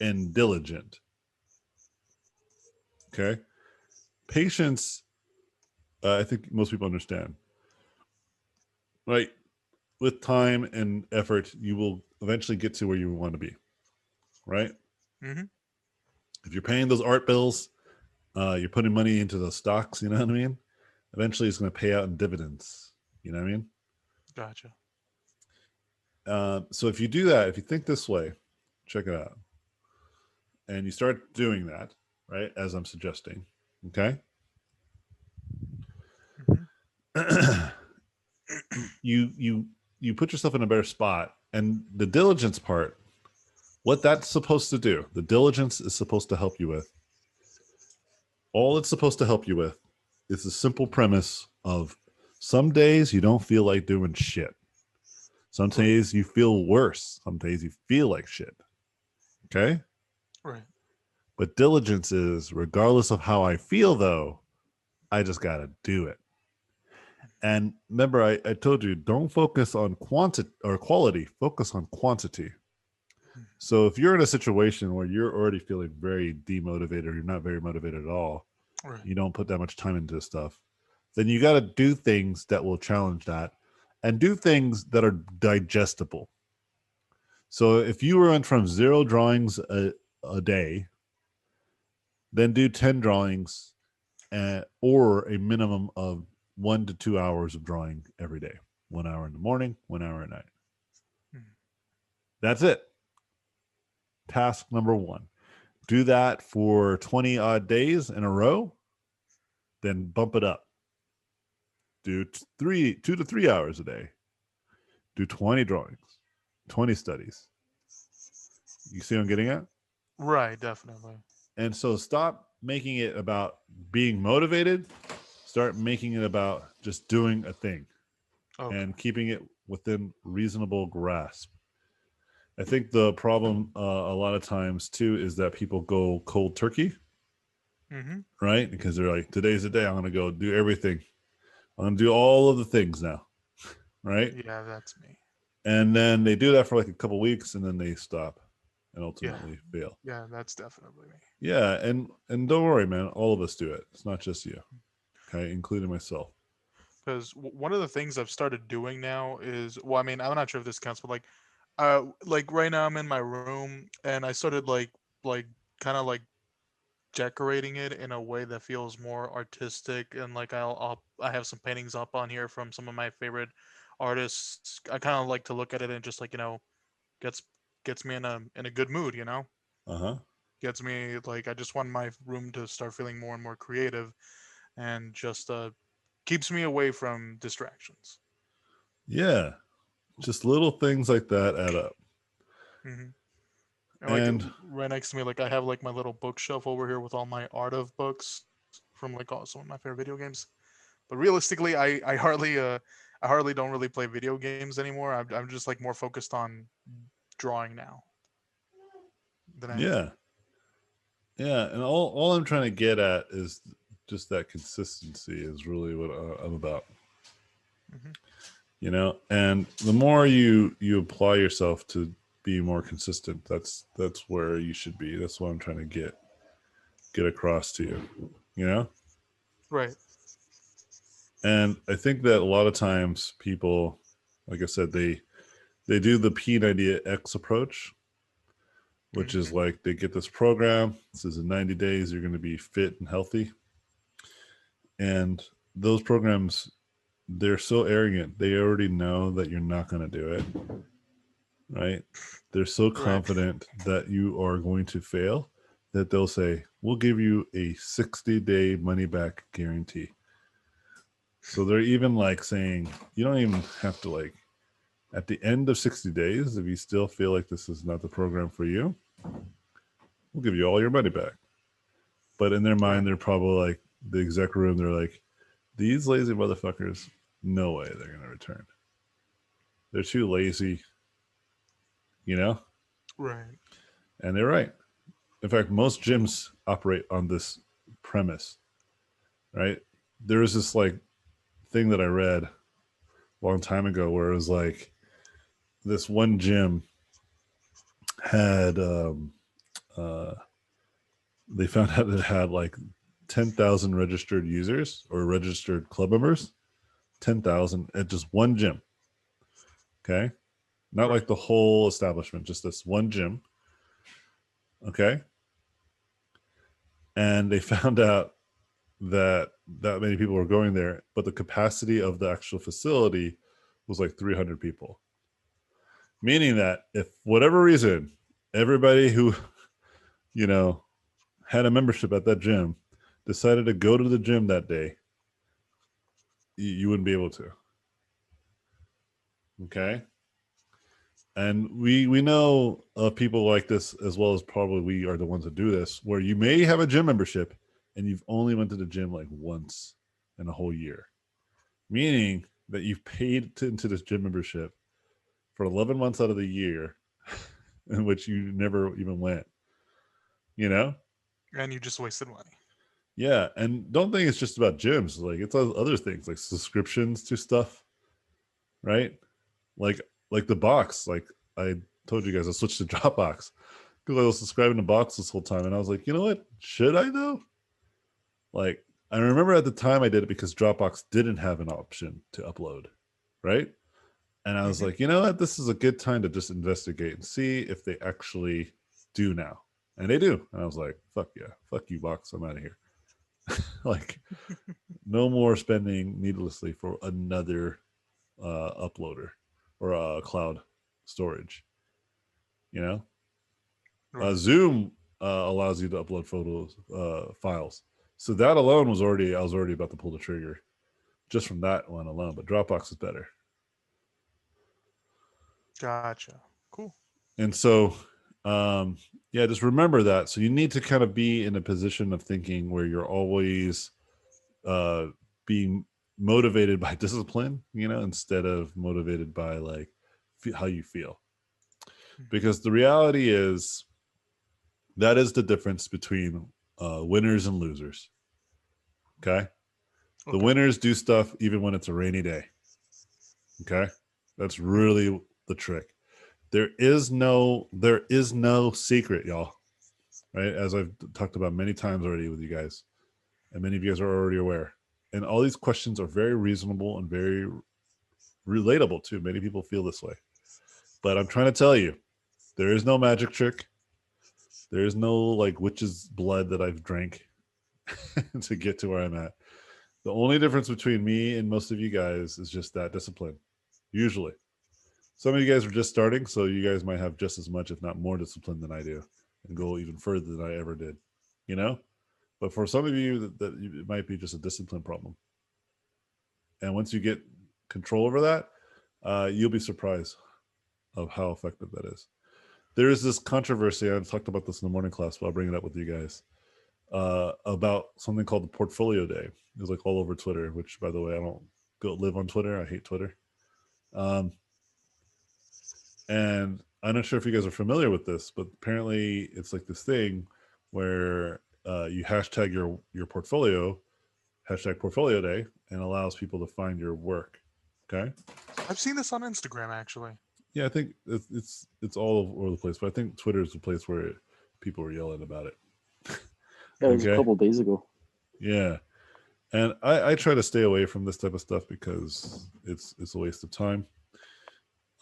and diligent. Okay. Patience, I think most people understand. Right. With time and effort, you will eventually get to where you want to be. Right. Mm-hmm. If you're paying those art bills, you're putting money into those stocks, you know what I mean? Eventually it's going to pay out in dividends. You know what I mean? Gotcha. So if you do that, if you think this way, check it out. And you start doing that, right? As I'm suggesting. Okay. Mm-hmm. You put yourself in a better spot. And the diligence part, what that's supposed to do, the diligence is supposed to help you with. All it's supposed to help you with it's a simple premise of some days you don't feel like doing shit. Some days you feel worse. Some days you feel like shit. Okay? Right. But diligence is, regardless of how I feel, though, I just got to do it. And remember, I told you, don't focus on quantity or quality, focus on quantity. So if you're in a situation where you're already feeling very demotivated, or you're not very motivated at all, Right. you don't put that much time into stuff, then you got to do things that will challenge that and do things that are digestible. So if you went from 0 drawings a day, then do 10 drawings or a minimum of 1 to 2 hours of drawing every day. 1 hour in the morning, 1 hour at night. That's it. Task number 1. Do that for 20 odd days in a row, then bump it up. Do 2 to 3 hours a day. Do 20 drawings, 20 studies. You see what I'm getting at? Right, definitely. And so stop making it about being motivated. Start making it about just doing a thing and keeping it within reasonable grasp. I think the problem a lot of times too is that people go cold turkey, right? Because they're like, today's the day. I'm going to go do everything. I'm going to do all of the things now, right? Yeah, that's me. And then they do that for like a couple weeks, and then they stop and ultimately fail. Yeah, that's definitely me. Yeah, and don't worry, man. All of us do it. It's not just you, okay, including myself. Because one of the things I've started doing now is, well, I mean, I'm not sure if this counts, but like right now I'm in my room and I started like kind of like decorating it in a way that feels more artistic, and like I have some paintings up on here from some of my favorite artists. I kind of like to look at it and just like gets gets me in a good mood, Uh-huh. gets me like I just want my room to start feeling more and more creative, and just keeps me away from distractions. Yeah, just little things like that add up. hmm And like And right next to me, like I have like my little bookshelf over here with all my art of books from like all some of my favorite video games. But realistically, I hardly don't really play video games anymore. I'm just like more focused on drawing now than anything. yeah, yeah, and all I'm trying to get at is just that consistency is really what I'm about. hmm And the more you apply yourself to be more consistent, that's where you should be. That's what I'm trying to get across to you. Right. And I think that a lot of times people, like I said, they do the P90X approach, which is like they get this program. This is in 90 days, you're going to be fit and healthy. And those programs, they're so arrogant. They already know that you're not going to do it, right? They're so Right. confident that you are going to fail that they'll say, we'll give you a 60-day money back guarantee. So they're even like saying, you don't even have to like, at the end of 60 days, if you still feel like this is not the program for you, we'll give you all your money back. But in their mind, they're probably like, the exec room, they're like, these lazy motherfuckers, no way they're going to return. They're too lazy, Right. And they're right. In fact, most gyms operate on this premise, right? There is this like thing that I read a long time ago where it was like this one gym had they found out it had like 10,000 registered users or registered club members, 10,000 at just one gym. Okay. Not like the whole establishment, just this one gym. Okay. And they found out that many people were going there, but the capacity of the actual facility was like 300 people. Meaning that if whatever reason, everybody who, had a membership at that gym decided to go to the gym that day, you wouldn't be able to. Okay. And we know of people like this, as well as probably we are the ones that do this, where you may have a gym membership and you've only went to the gym like once in a whole year, meaning that you've paid into this gym membership for 11 months out of the year in which you never even went, you know? And you just wasted money. Yeah. And don't think it's just about gyms. Like it's other things like subscriptions to stuff, right? Like the box. Like I told you guys, I switched to Dropbox because I was subscribing to Box this whole time. And I was like, you know what? Should I though? Like I remember at the time I did it because Dropbox didn't have an option to upload, right? And I was Mhm. like, you know what? This is a good time to just investigate and see if they actually do now. And they do. And I was like, fuck yeah. Fuck you, Box. I'm out of here. Like, no more spending needlessly for another uploader or cloud storage. You know? Right. Zoom allows you to upload photos, files. So that alone was I was already about to pull the trigger just from that one alone. But Dropbox is better. Gotcha. Cool. And so, yeah, just remember that. So you need to kind of be in a position of thinking where you're always uh, being motivated by discipline, you know, instead of motivated by like how you feel. Because the reality is that is the difference between winners and losers. Okay. The Okay. winners do stuff even when it's a rainy day. Okay. That's really the trick. There is no secret, y'all. Right? As I've talked about many times already with you guys, and many of you guys are already aware. And all these questions are very reasonable and very relatable too. Many people feel this way. But I'm trying to tell you, there is no magic trick. There is no like witch's blood that I've drank to get to where I'm at. The only difference between me and most of you guys is just that discipline. Usually. Some of you guys are just starting, so you guys might have just as much, if not more, discipline than I do, and go even further than I ever did. You know, but for some of you, it might be just a discipline problem. And once you get control over that, you'll be surprised of how effective that is. There is this controversy. I talked about this in the morning class, but I'll bring it up with you guys about something called the Portfolio Day. It was like all over Twitter. Which, by the way, I don't go live on Twitter. I hate Twitter. And I'm not sure if you guys are familiar with this, but apparently it's like this thing where you hashtag your portfolio, hashtag portfolio day, and allows people to find your work. Okay. I've seen this on Instagram actually. Yeah, I think it's all over the place, but I think Twitter is the place where people are yelling about it. Yeah, it was a Okay. couple days ago. Yeah, and I try to stay away from this type of stuff because it's a waste of time.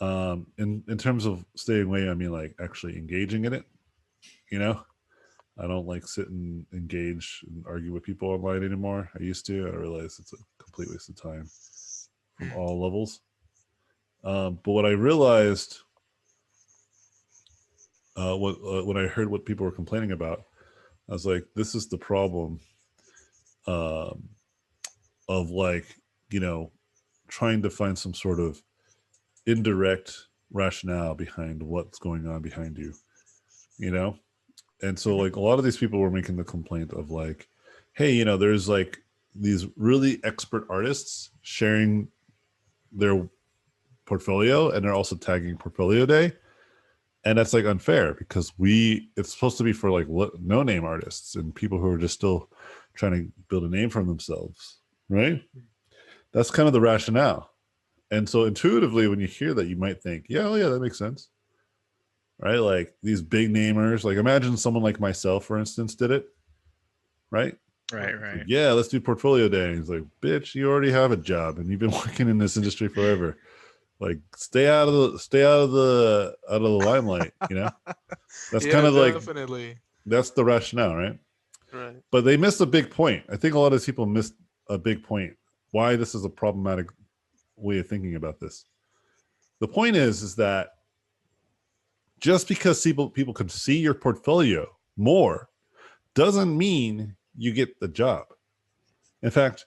In terms of staying away, I mean like actually engaging in it. You know, I don't like sit and engage and argue with people online anymore. I used to. I realize it's a complete waste of time from all levels. But what I realized, when I heard what people were complaining about, I was like, this is the problem um, of like, you know, trying to find some sort of indirect rationale behind what's going on behind you, you know? And so like a lot of these people were making the complaint of like, hey, you know, there's like these really expert artists sharing their portfolio and they're also tagging portfolio day. And that's like unfair because it's supposed to be for like no name artists and people who are just still trying to build a name for themselves, right? That's kind of the rationale. And so intuitively, when you hear that, you might think, yeah, oh yeah, that makes sense. Right? Like these big namers, like imagine someone like myself, for instance, did it. Right? Right, Like, right. yeah, let's do portfolio day. And he's like, bitch, you already have a job and you've been working in this industry forever. Like stay out of the limelight, you know? That's Yeah, kind of like definitely. that's the rationale, right? Right. But they missed a big point. I think a lot of people missed a big point. Why this is a problematic way of thinking about this. The point is that just because people can see your portfolio more doesn't mean you get the job. In fact,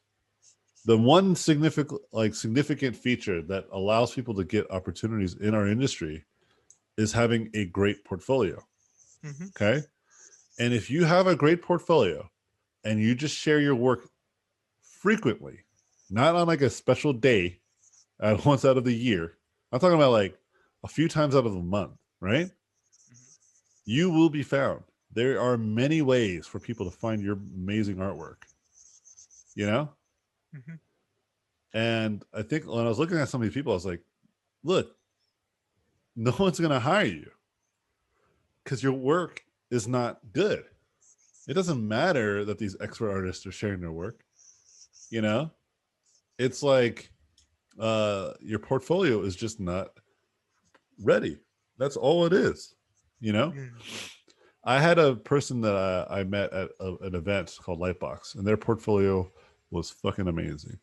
the one significant feature that allows people to get opportunities in our industry is having a great portfolio. Mm-hmm. Okay. And if you have a great portfolio and you just share your work frequently, not on like a special day at once out of the year. I'm talking about like a few times out of the month, right? You will be found. There are many ways for people to find your amazing artwork, you know? Mhm. And I think when I was looking at some of these people, I was like, look, no one's going to hire you because your work is not good. It doesn't matter that these expert artists are sharing their work, you know? It's like your portfolio is just not ready. That's all it is, you know? Mm. I had a person that I met at an event called Lightbox, and their portfolio was fucking amazing.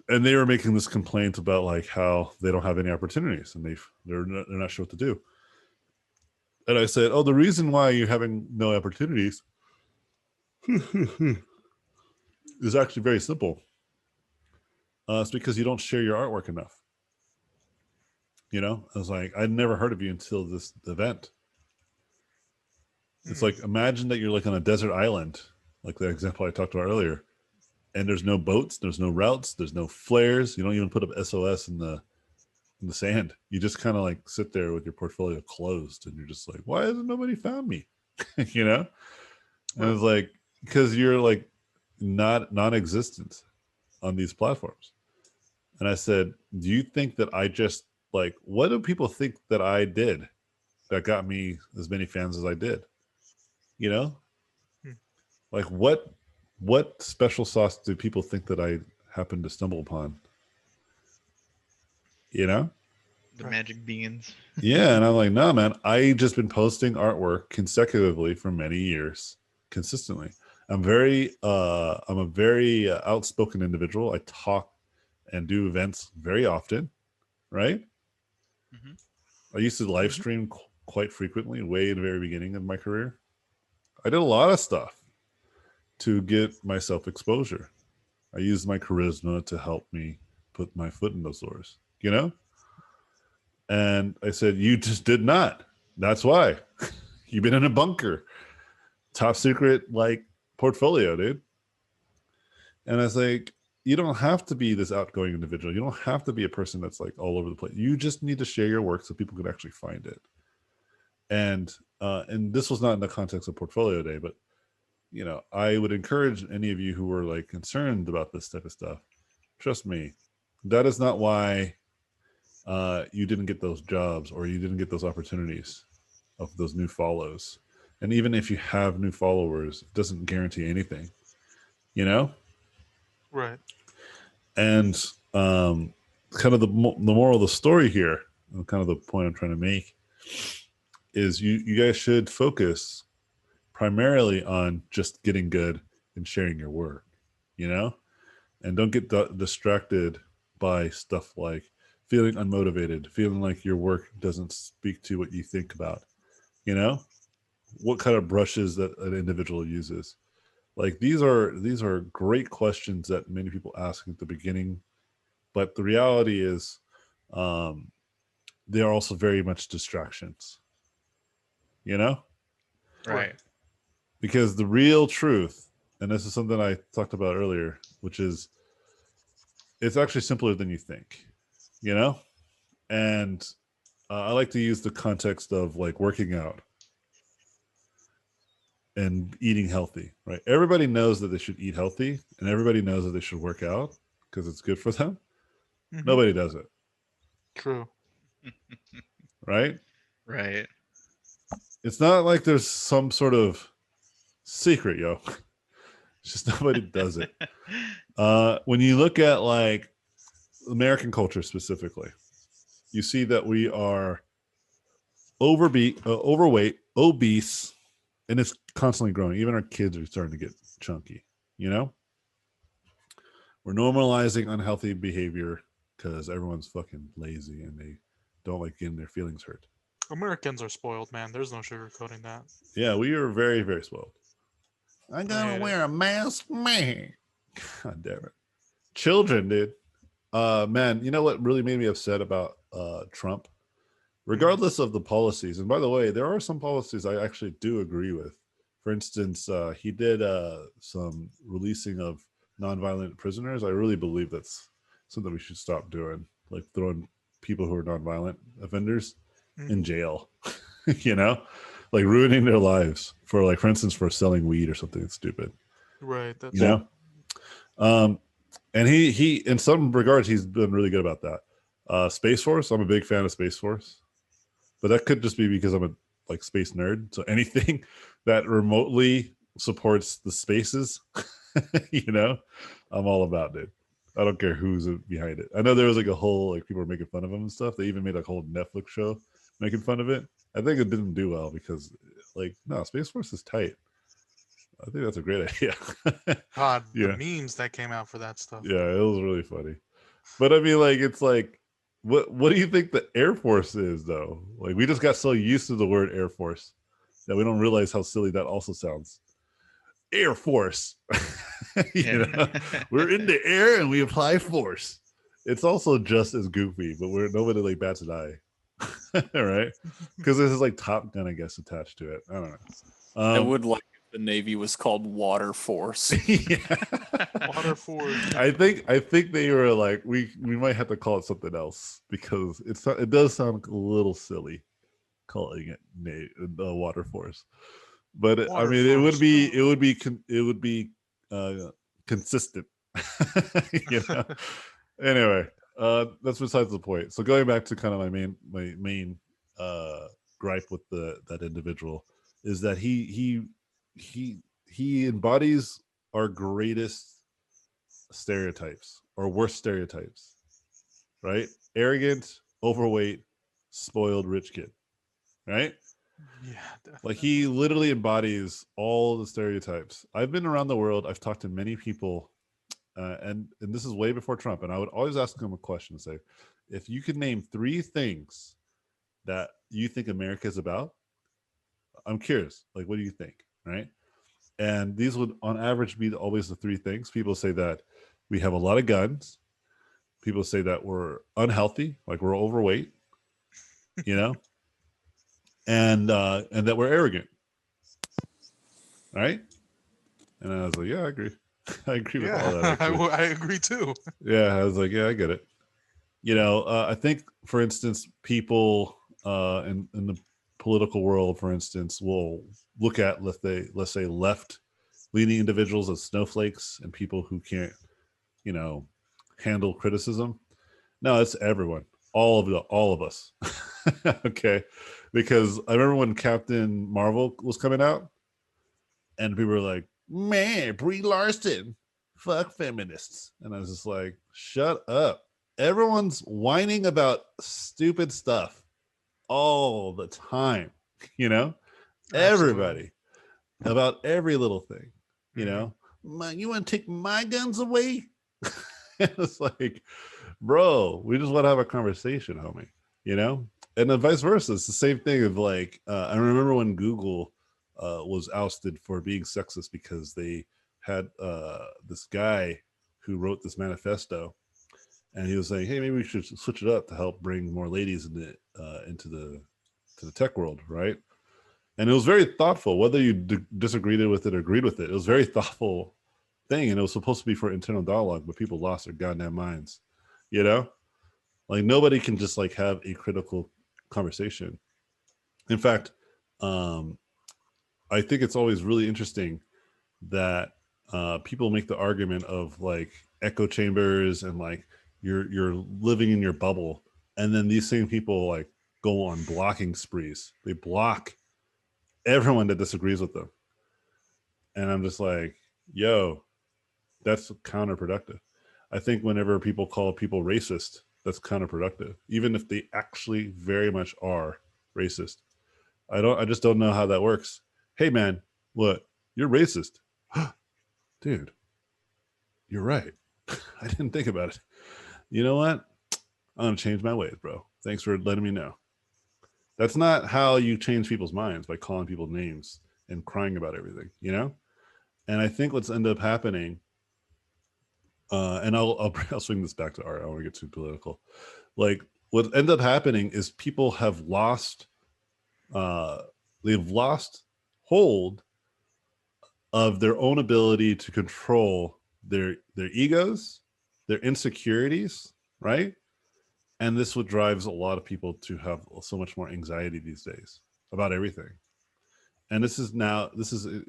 And they were making this complaint about like how they don't have any opportunities, and they're not sure what to do. And I said, "Oh, the reason why you're having no opportunities is actually very simple. It's because you don't share your artwork enough. You know, I was like, I'd never heard of you until this event. It's like, imagine that you're like on a desert island, like the example I talked about earlier, and there's no boats, there's no routes, there's no flares. You don't even put up SOS in the sand. You just kind of like sit there with your portfolio closed, and you're just like, why hasn't nobody found me? You know? And I was like, because you're like not non-existent on these platforms. And I said, do you think that I just like, what do people think that I did that got me as many fans as I did? You know, like what special sauce do people think that I happened to stumble upon? You know? The magic beans. Yeah, and I'm like, no, man, I just been posting artwork consecutively for many years, consistently. I'm a very outspoken individual. I talk and do events very often, right? I used to live stream quite frequently, way in the very beginning of my career. I did a lot of stuff to get myself exposure. I used my charisma to help me put my foot in those doors, you know? And I said, you just did not. That's why. You've been in a bunker. Top secret, like, portfolio, dude. And I was like, you don't have to be this outgoing individual. You don't have to be a person that's like all over the place. You just need to share your work so people can actually find it. And this was not in the context of portfolio day, but you know, I would encourage any of you who were like concerned about this type of stuff. Trust me, that is not why you didn't get those jobs or you didn't get those opportunities of those new follows. And even if you have new followers, it doesn't guarantee anything, you know? Right. And kind of the moral of the story here, and kind of the point I'm trying to make, is you guys should focus primarily on just getting good and sharing your work, you know? And don't get distracted by stuff like feeling unmotivated, feeling like your work doesn't speak to what you think about, you know? What kind of brushes that an individual uses. Like these are great questions that many people ask at the beginning, but the reality is they are also very much distractions, you know? Right. Because the real truth, and this is something I talked about earlier, which is it's actually simpler than you think, you know? And I like to use the context of like working out and eating healthy, right? Everybody knows that they should eat healthy and everybody knows that they should work out because it's good for them. Mhm. Nobody does it, True. right? Right. It's not like there's some sort of secret, yo. It's just nobody does it. When you look at like American culture specifically, you see that we are overweight, obese, and it's constantly growing. Even our kids are starting to get chunky, you know? We're normalizing unhealthy behavior because everyone's fucking lazy and they don't like getting their feelings hurt. Americans are spoiled, man. There's no sugarcoating that. Yeah, we are very, very spoiled. I gotta hate wear a mask, man. God damn it. Children, dude. Man, you know what really made me upset about Trump? Regardless of the policies, and by the way, there are some policies I actually do agree with. For instance, he did some releasing of nonviolent prisoners. I really believe that's something we should stop doing, like throwing people who are nonviolent offenders in jail. You know, like ruining their lives for, like, for instance, for selling weed or something stupid. Right. That's You know, and he in some regards he's been really good about that. Space Force, I'm a big fan of Space Force, but that could just be because I'm a like space nerd. So anything that remotely supports the spaces, you know, I'm all about it. I don't care who's behind it. I know there was like a whole, like, people were making fun of him and stuff. They even made like a whole Netflix show making fun of it. I think it didn't do well because, like, no, Space Force is tight. I think that's a great idea. God, the Yeah. memes that came out for that stuff. Yeah, it was really funny. But I mean, like, it's like, what do you think the Air Force is, though? Like, we just got so used to the word Air Force that we don't realize how silly that also sounds. Air Force. You know, we're in the air and we apply force. It's also just as goofy, but nobody like bats an eye. Right? Because this is like Top Gun, I guess, attached to it. I don't know. I would like if the Navy was called Water Force. Yeah. Water Force. I think they were like, we might have to call it something else because it does sound a little silly calling it Water Force. But I Water mean, Force. it would be consistent. You know. Anyway, that's besides the point. So going back to kind of my main gripe with that individual is that he embodies our greatest stereotypes or worst stereotypes, right? Arrogant, overweight, spoiled rich kid, right? Yeah, definitely. Like, he literally embodies all the stereotypes. I've been around the world. I've talked to many people, and this is way before Trump. And I would always ask them a question and say, if you could name 3 things that you think America is about, I'm curious. Like, what do you think, right? And these would, on average, be always the 3 things. People say that we have a lot of guns. People say that we're unhealthy, like we're overweight, you know, and that we're arrogant, right? And I was like, yeah, I agree. I agree with all that. Yeah, Actually. I agree too. Yeah, I was like, yeah, I get it. You know, I think, for instance, people in the political world, for instance, will look at, let's say left-leaning individuals as snowflakes and people who can't, you know, handle criticism. No, it's everyone, all of us. Okay, because I remember when Captain Marvel was coming out, and people were like, "Man, Brie Larson, fuck feminists," and I was just like, "Shut up." Everyone's whining about stupid stuff all the time, you know? Absolutely. Everybody about every little thing, you Mhm. know? You want to take my guns away? It's like, bro, we just want to have a conversation, homie, you know? And then vice versa. It's the same thing of like, I remember when Google was ousted for being sexist because they had this guy who wrote this manifesto, and he was saying, "Hey, maybe we should switch it up to help bring more ladies into the tech world, right?" And it was very thoughtful, whether you disagreed with it or agreed with it. It was a very thoughtful thing, and it was supposed to be for internal dialogue, but people lost their goddamn minds. You know, like, nobody can just like have a critical conversation. In fact, um, I think it's always really interesting that people make the argument of like echo chambers and like you're living in your bubble, and then these same people like go on blocking sprees. They block everyone that disagrees with them, and I'm just like, yo, that's counterproductive. I think whenever people call people racist, that's counterproductive, even if they actually very much are racist. I just don't know how that works. Hey man, what? You're racist. Dude, you're right. I didn't think about it. You know what? I'm gonna change my ways, bro. Thanks for letting me know. That's not how you change people's minds, by calling people names and crying about everything, you know? And I think what's ended up happening, and I'll swing this back to art. I don't want to get too political. Like, what ended up happening is people have lost, they've lost hold of their own ability to control their egos, their insecurities, right? And this what drives a lot of people to have so much more anxiety these days about everything. And this is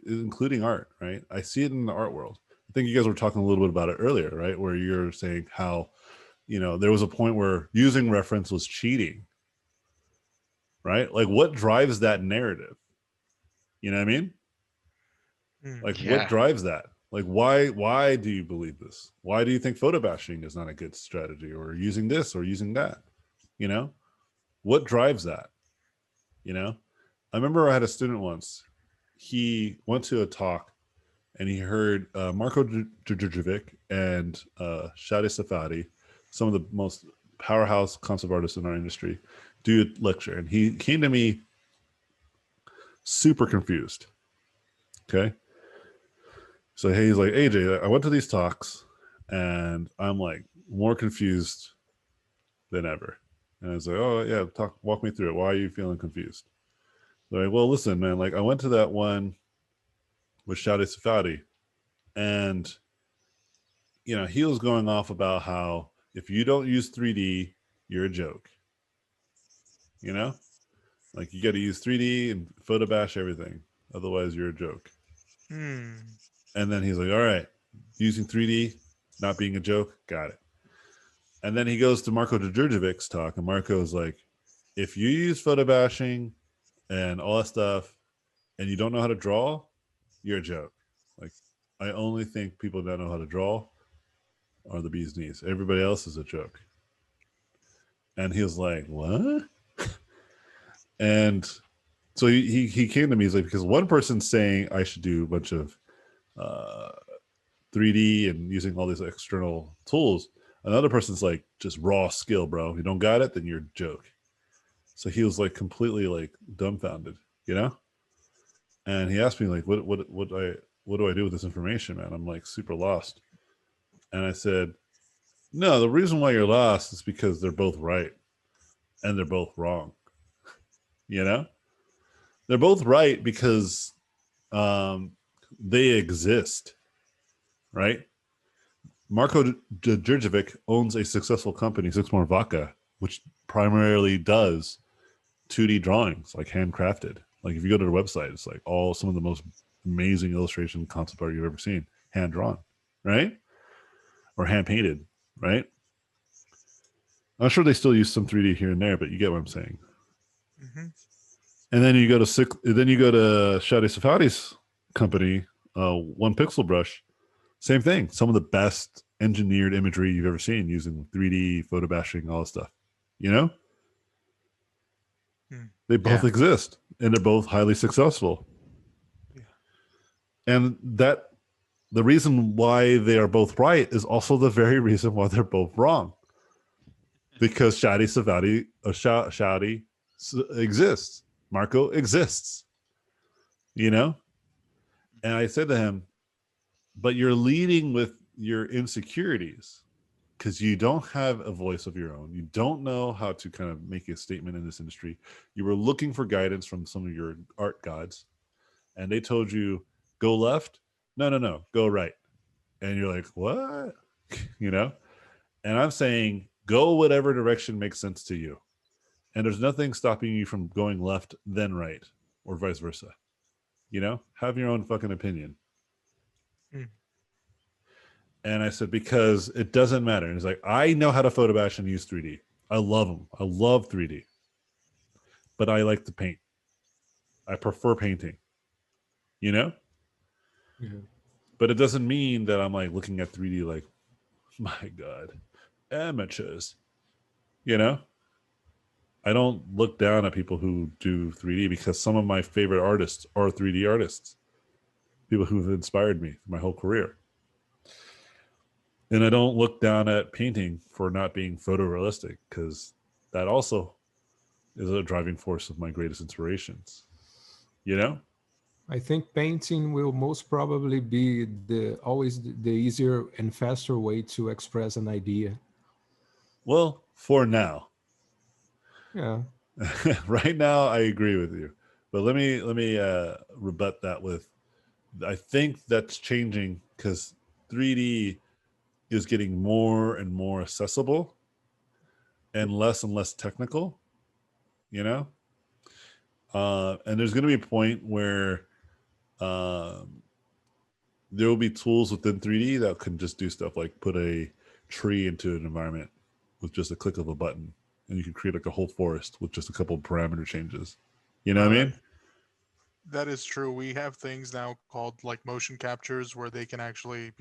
including art, right? I see it in the art world. I think you guys were talking a little bit about it earlier, right? Where you're saying how, there was a point where using reference was cheating, right? Like what drives that narrative? You know what I mean? Like what Yeah. drives that? Like why do you believe this? Why do you think photo bashing is not a good strategy, or using this or using that? What drives that? I remember I had a student once. He went to a talk and he heard Marco Djurdjevic and Shadi Safadi, some of the most powerhouse concept artists in our industry, do a lecture. And he came to me super confused. Okay. So he's like, AJ, I went to these talks and I'm like more confused than ever. And I was like, oh yeah, walk me through it. Why are you feeling confused? They're like, well, listen, man, like I went to that one with Shadi Safadi, and he was going off about how if you don't use 3D, you're a joke. Like you got to use 3D and photo bash everything, otherwise you're a joke. And then he's like, all right, using 3D, not being a joke, got it. And then he goes to Marco Djurdjevic's talk, and Marco is like, if you use photo bashing and all that stuff and you don't know how to draw, you're a joke. Like, I only think people that know how to draw are the bee's knees. Everybody else is a joke. And he was like, what? And so he came to me, he's like, because one person's saying I should do a bunch of 3D and using all these external tools. Another person's like, just raw skill, bro. If you don't got it, then you're a joke. So he was like completely like dumbfounded, And he asked me like, what do I do with this information, man? I'm like super lost. And I said, no, the reason why you're lost is because they're both right and they're both wrong. They're both right because they exist, right? Marco Djurdjevic owns a successful company, Six More Vodka, which primarily does 2D drawings, like handcrafted. Like if you go to their website, it's like some of the most amazing illustration concept art you've ever seen, hand drawn, right? Or hand painted, right? I'm sure they still use some 3D here and there, but you get what I'm saying. And then you go to Shadi Safadi's company, One Pixel Brush. Same thing. Some of the best engineered imagery you've ever seen using 3D, photo bashing, all this stuff. They both exist, and they're both highly successful. And that the reason why they are both right is also the very reason why they're both wrong. Because Shadi exists. Marco exists. And I said to him, but you're leading with your insecurities because you don't have a voice of your own. You don't know how to kind of make a statement in this industry. You were looking for guidance from some of your art gods, and they told you, go left. No, go right. And you're like, what? And I'm saying, go whatever direction makes sense to you. And there's nothing stopping you from going left, then right, or vice versa. Have your own fucking opinion. And I said, because it doesn't matter. And he's like, I know how to photo bash and use 3D. I love them. I love 3D. But I like to paint. I prefer painting. But it doesn't mean that I'm like looking at 3D like, my God, amateurs. I don't look down at people who do 3D because some of my favorite artists are 3D artists. People who've inspired me my whole career. And I don't look down at painting for not being photorealistic because that also is a driving force of my greatest inspirations. I think painting will most probably be always the easier and faster way to express an idea. Well, for now. Yeah. Right now, I agree with you. But let me rebut that with, I think that's changing because 3D is getting more and more accessible and less technical, you know? And there's going to be a point where there will be tools within 3D that can just do stuff like put a tree into an environment with just a click of a button, and you can create like a whole forest with just a couple of parameter changes. You know what I mean? That is true. We have things now called like motion captures where they can actually,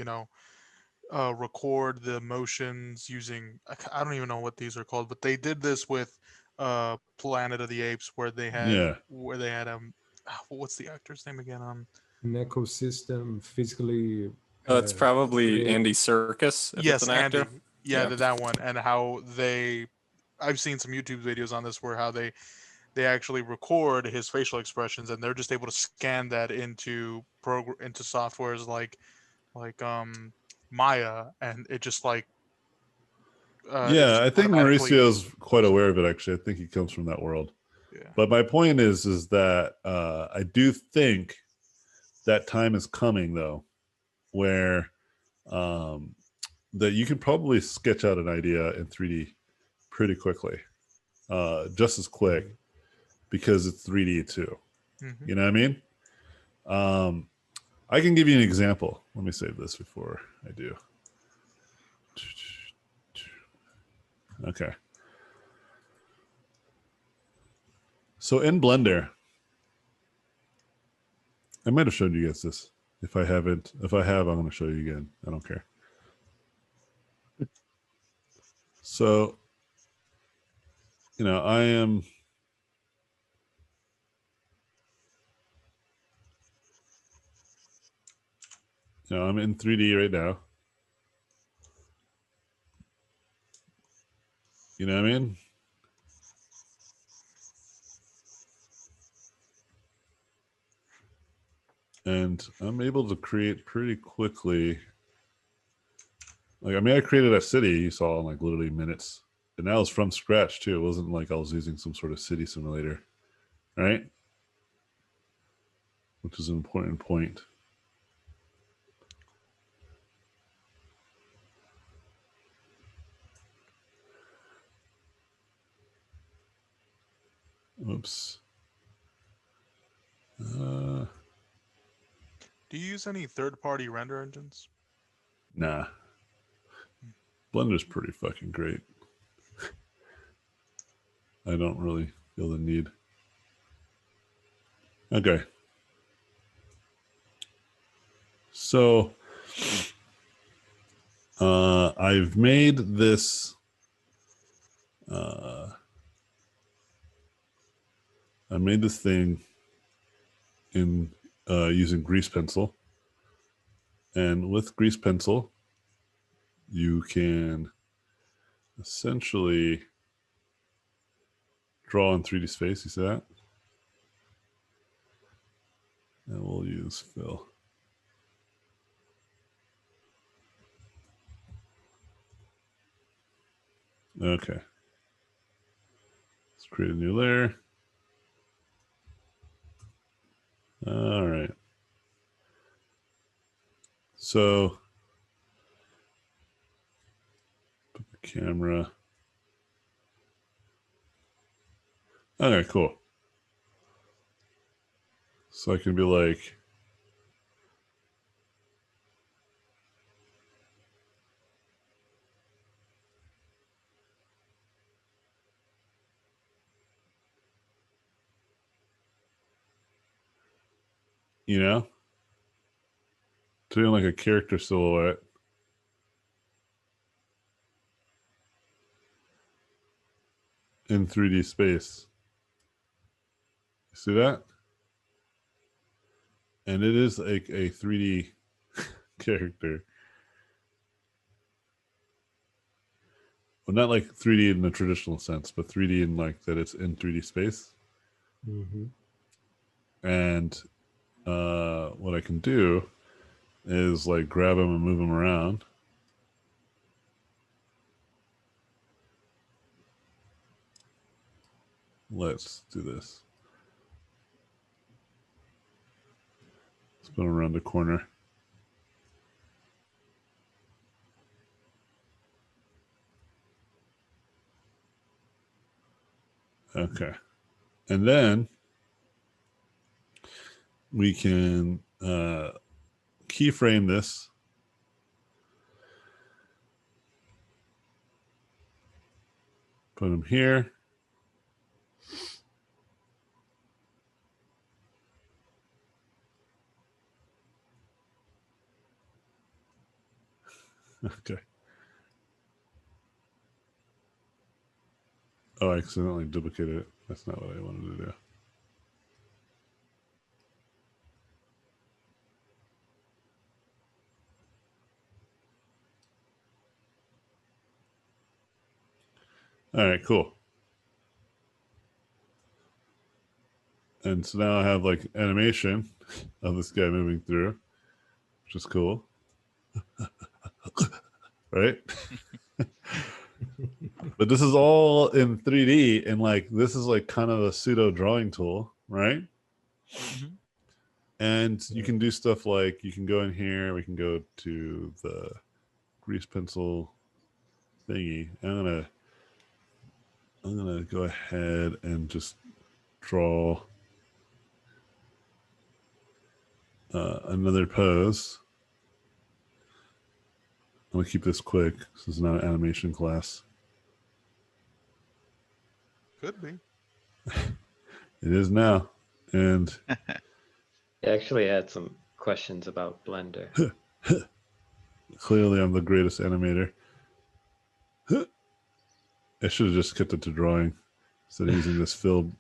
record the motions using I don't even know what these are called, but they did this with Planet of the Apes Yeah. where they had what's the actor's name again? An ecosystem physically. It's probably create- Andy Serkis if it's Yes, an actor. Andy. Yeah, that one. And how I've seen some YouTube videos on this where how they actually record his facial expressions and they're just able to scan that into softwares like Maya, and it just like it Yeah, just I think automatically. Mauricio's quite aware of it. Actually, I think he comes from that world. Yeah. But my point is that I do think that time is coming, though, where that you can probably sketch out an idea in 3D pretty quickly, just as quick, because it's 3D too. Mhm. You know what I mean? I can give you an example. Let me save this before I do. Okay. So in Blender, I might have showed you guys this. If I haven't, if I have, I'm going to show you again. I don't care. So, I am. I'm in 3D right now. You know what I mean? And I'm able to create pretty quickly. I created a city you saw in like literally minutes. And that was from scratch too. It wasn't like I was using some sort of city simulator. Right? Which is an important point. Oops. Do you use any third-party render engines? Nah. Blender's pretty fucking great. I don't really feel the need. Okay. So I've made this I made this thing in using grease pencil. And with grease pencil, you can essentially draw in 3D space. You see that? And we'll use fill. Okay. Let's create a new layer. All right. So put the camera. Okay, cool. So I can be like, doing like a character silhouette. In 3D space. You see that? And it is like a 3D character. Well, not like 3D in the traditional sense, but 3D in like that it's in 3D space. Mm-hmm. And what I can do is like grab them and move them around. Let's do this. Spin around the corner. Okay. And then we can keyframe this. Put them here. Okay. Oh, I accidentally duplicated it. That's not what I wanted to do. All right, cool. And so now I have like animation of this guy moving through, which is cool. Right? But this is all in 3D, and like this is like kind of a pseudo drawing tool, right? Mhm. And you can do stuff like you can go in here, we can go to the grease pencil thingy. I'm gonna go ahead and just draw another pose. I'm gonna keep this quick. This is not an animation class. Could be. It is now. And I actually had some questions about Blender. clearly I'm the greatest animator. I should have just kept it to drawing instead of using this fill.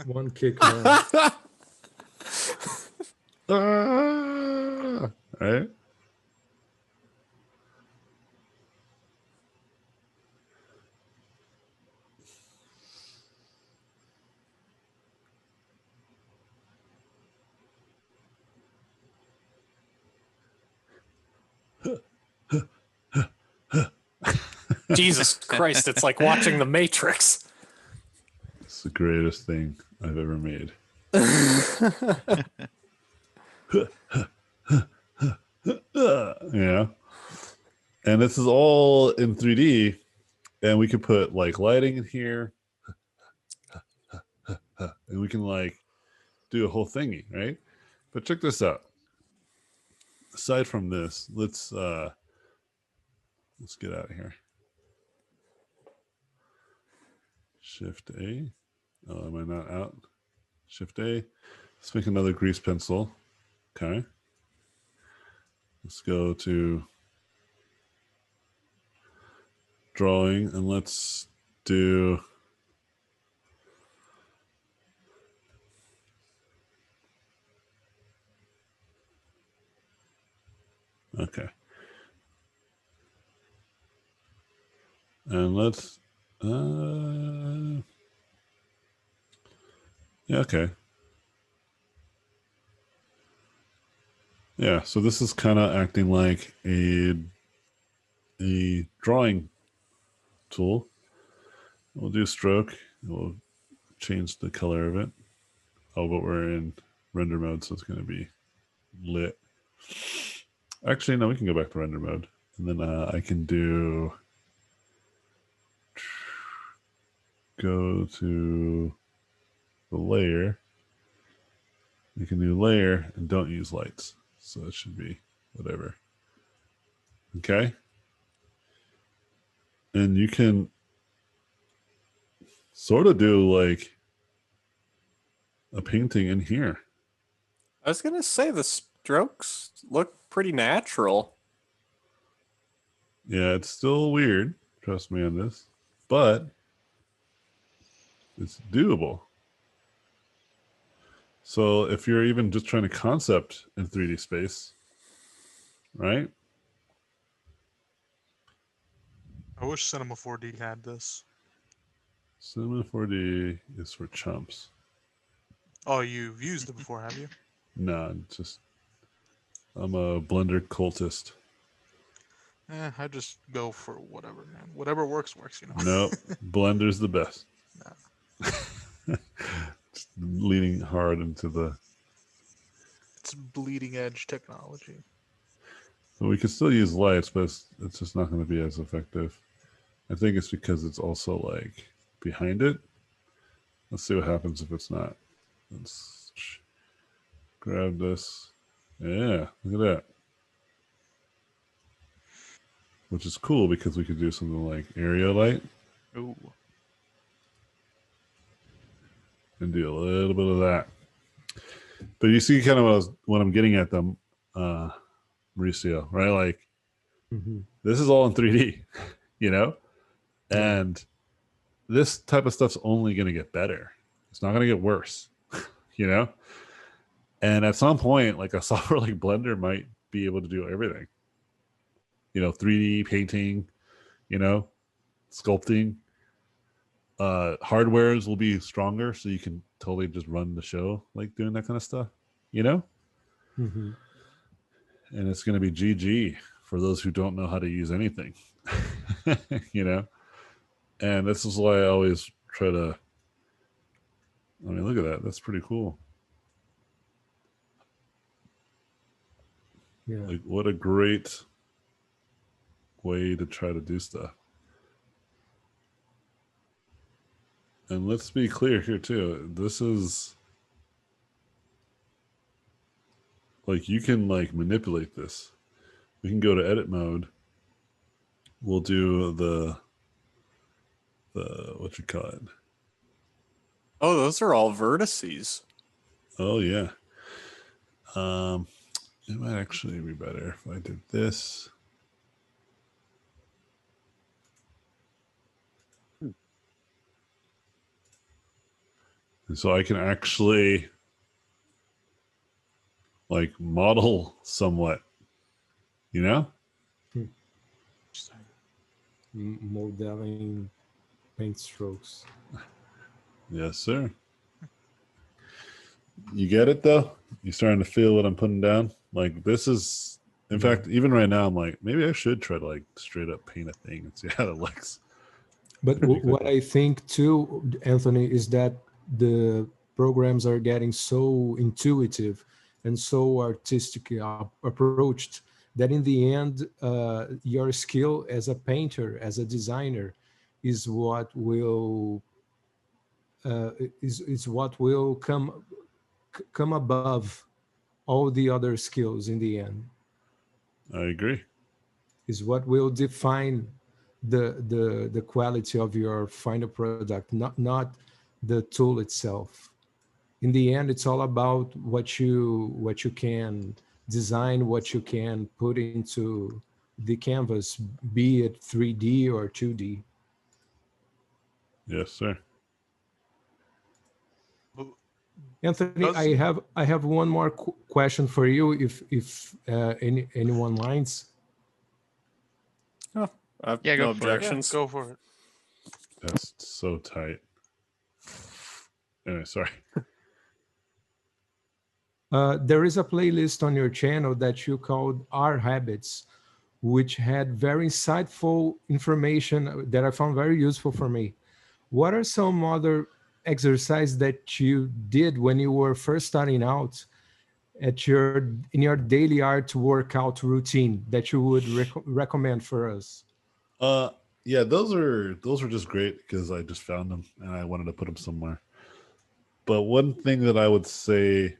One kick man. Right? Jesus Christ, it's like watching The Matrix. It's the greatest thing I've ever made. Yeah. And this is all in 3D. And we can put like lighting in here. And we can like do a whole thingy, right? But check this out. Aside from this, let's get out of here. Shift A. Oh, am I not out? Shift A. Let's make another grease pencil. Okay. Let's go to drawing and let's do okay. And let's yeah, okay. Yeah, so this is kind of acting like a drawing tool. We'll do stroke. We'll change the color of it. Oh, but we're in render mode, so it's going to be lit. Actually, no, we can go back to render mode. And then I can go to the layer. We can do layer and don't use lights. So it should be whatever. Okay. And you can sort of do like a painting in here. I was gonna say the strokes look pretty natural. Yeah, it's still weird. Trust me on this. But it's doable. So if you're even just trying to concept in 3D space, right? I wish Cinema 4D had this. Cinema 4D is for chumps. Oh, you've used it before, have you? No, I'm a Blender cultist. I just go for whatever, man. Whatever works, you know. Nope, Blender's the best. No. Just leaning hard into the. It's bleeding edge technology. So we could still use lights, but it's just not going to be as effective. I think it's because it's also like behind it. Let's see what happens if it's not. Let's grab this. Yeah, look at that. Which is cool because we could do something like area light Ooh. and do a little bit of that. But you see kind of what I'm getting at them, Mauricio, right? Like this is all in 3D, you know? And this type of stuff's only going to get better. It's not going to get worse, you know? And at some point, like a software like Blender might be able to do everything. You know, 3D painting, you know, sculpting. Hardwares will be stronger, so you can totally just run the show like doing that kind of stuff, you know? And it's going to be GG for those who don't know how to use anything, you know? And this is why I always try to, I mean, look at that. That's pretty cool. Yeah. Like, what a great way to try to do stuff. And let's be clear here, too. This is, like, you can, like, manipulate this. We can go to edit mode. We'll do the what you call it? Oh, those are all vertices. Oh, yeah. It might actually be better if I did this. And so I can actually like model somewhat, you know? Modeling paint strokes. Yes, sir. You get it though? You starting to feel what I'm putting down? Like this is, in fact, even right now, I'm like, maybe I should try to like straight up paint a thing and see how it looks. But what I think too, Anthony, is that the programs are getting so intuitive and so artistically approached that in the end, your skill as a painter, as a designer, is what will is what will come above all the other skills in the end. I agree. Is what will define the quality of your final product, not the tool itself. In the end, it's all about what you can design, what you can put into the canvas, be it 3D or 2D. Yes, sir. Anthony, I have one more question for you, if anyone minds. Oh, Yeah, no go for it. objections. Go for it. That's so tight. Anyway, sorry. There is a playlist on your channel that you called Our Habits, which had very insightful information that I found very useful for me. What are some other exercises that you did when you were first starting out in your daily art workout routine that you would recommend for us? Yeah, those are just great because I just found them and I wanted to put them somewhere. But one thing that I would say,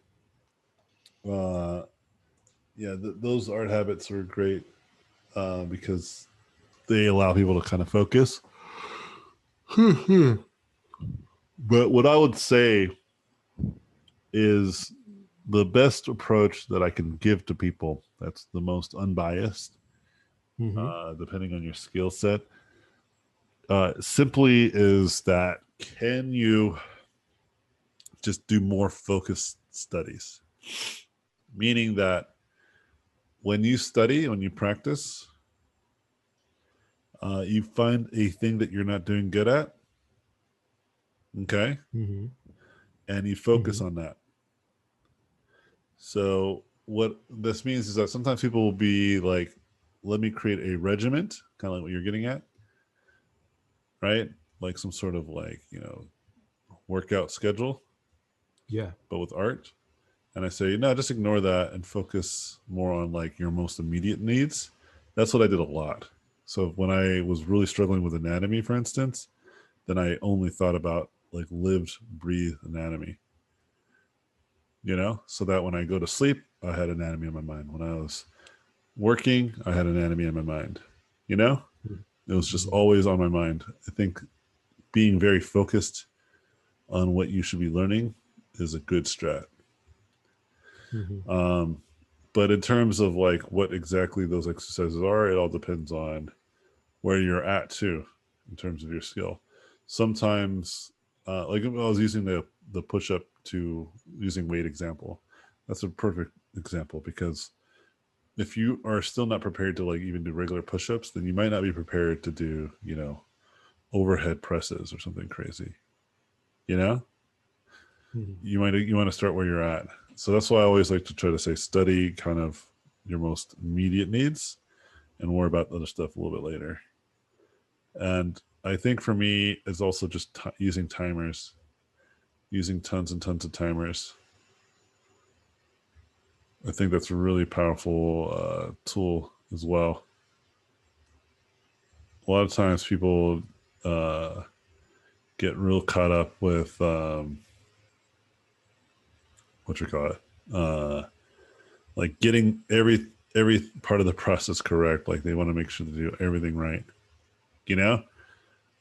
those art habits are great because they allow people to kind of focus. But what I would say is the best approach that I can give to people that's the most unbiased, depending on your skill set, simply is that can you just do more focused studies? Meaning that when you study, when you practice, you find a thing that you're not doing good at, okay? And you focus on that. So what this means is that sometimes people will be like, let me create a regiment, kind of like what you're getting at, right? Like some sort of like, workout schedule. Yeah. But with art. And I say, no, just ignore that and focus more on like your most immediate needs. That's what I did a lot. So when I was really struggling with anatomy, for instance, then I only thought about like lived, breathe anatomy, so that when I go to sleep, I had anatomy in my mind. When I was working, I had anatomy in my mind, It was just always on my mind. I think being very focused on what you should be learning is a good strat. But in terms of like what exactly those exercises are, it all depends on where you're at too, in terms of your skill. Sometimes, like I was using the push up to using weight example. That's a perfect example because if you are still not prepared to like even do regular push ups, then you might not be prepared to do overhead presses or something crazy. You want to start where you're at. So that's why I always like to try to say study kind of your most immediate needs and worry about other stuff a little bit later. And I think for me, it's also just using timers, using tons and tons of timers. I think that's a really powerful tool as well. A lot of times people get real caught up with like getting every part of the process correct. Like they want to make sure to do everything right.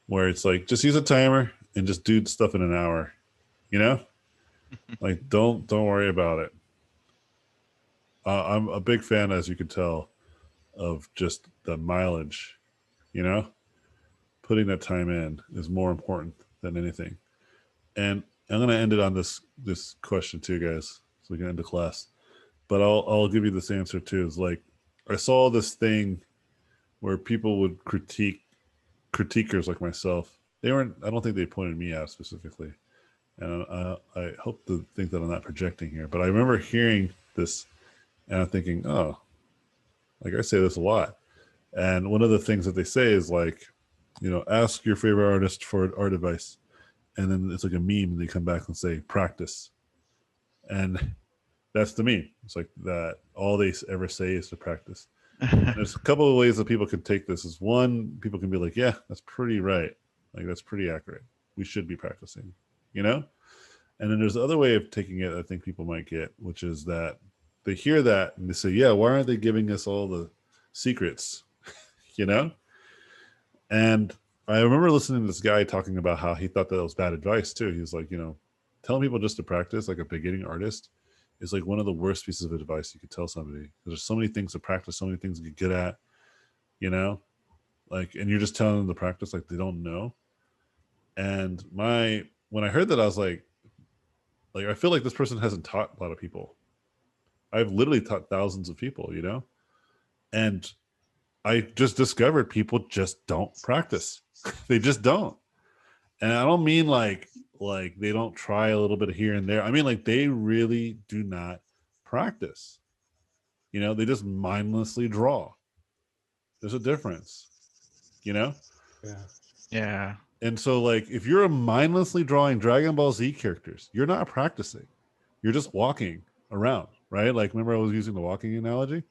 Where it's like just use a timer and just do stuff in an hour. Like don't worry about it. I'm a big fan, as you can tell, of just the mileage. Putting that time in is more important than anything. And I'm gonna end it on this question too, guys, so we can end the class. But I'll give you this answer too. Is like I saw this thing where people would critiquers like myself. They weren't. I don't think they pointed me out specifically, and I hope to think that I'm not projecting here. But I remember hearing this, and I'm thinking, oh, like I say this a lot. And one of the things that they say is like, ask your favorite artist for art advice, and then it's like a meme, and they come back and say practice, and that's the meme. It's like that. All they ever say is to practice. There's a couple of ways that people can take this. Is one, people can be like, yeah, that's pretty right. Like that's pretty accurate. We should be practicing, And then there's the other way of taking it I think people might get, which is that they hear that and they say, yeah, why aren't they giving us all the secrets? And I remember listening to this guy talking about how he thought that was bad advice too. He was like, telling people just to practice like a beginning artist is like one of the worst pieces of advice you could tell somebody. There's so many things to practice, so many things to get good at, like, and you're just telling them to practice like they don't know. And when I heard that, I was like I feel like this person hasn't taught a lot of people. I've literally taught thousands of people, and I just discovered people just don't practice. They just don't. And I don't mean like they don't try a little bit here and there. I mean like they really do not practice. They just mindlessly draw. There's a difference, Yeah. Yeah. And so like if you're mindlessly drawing Dragon Ball Z characters, you're not practicing. You're just walking around, right? Like remember I was using the walking analogy?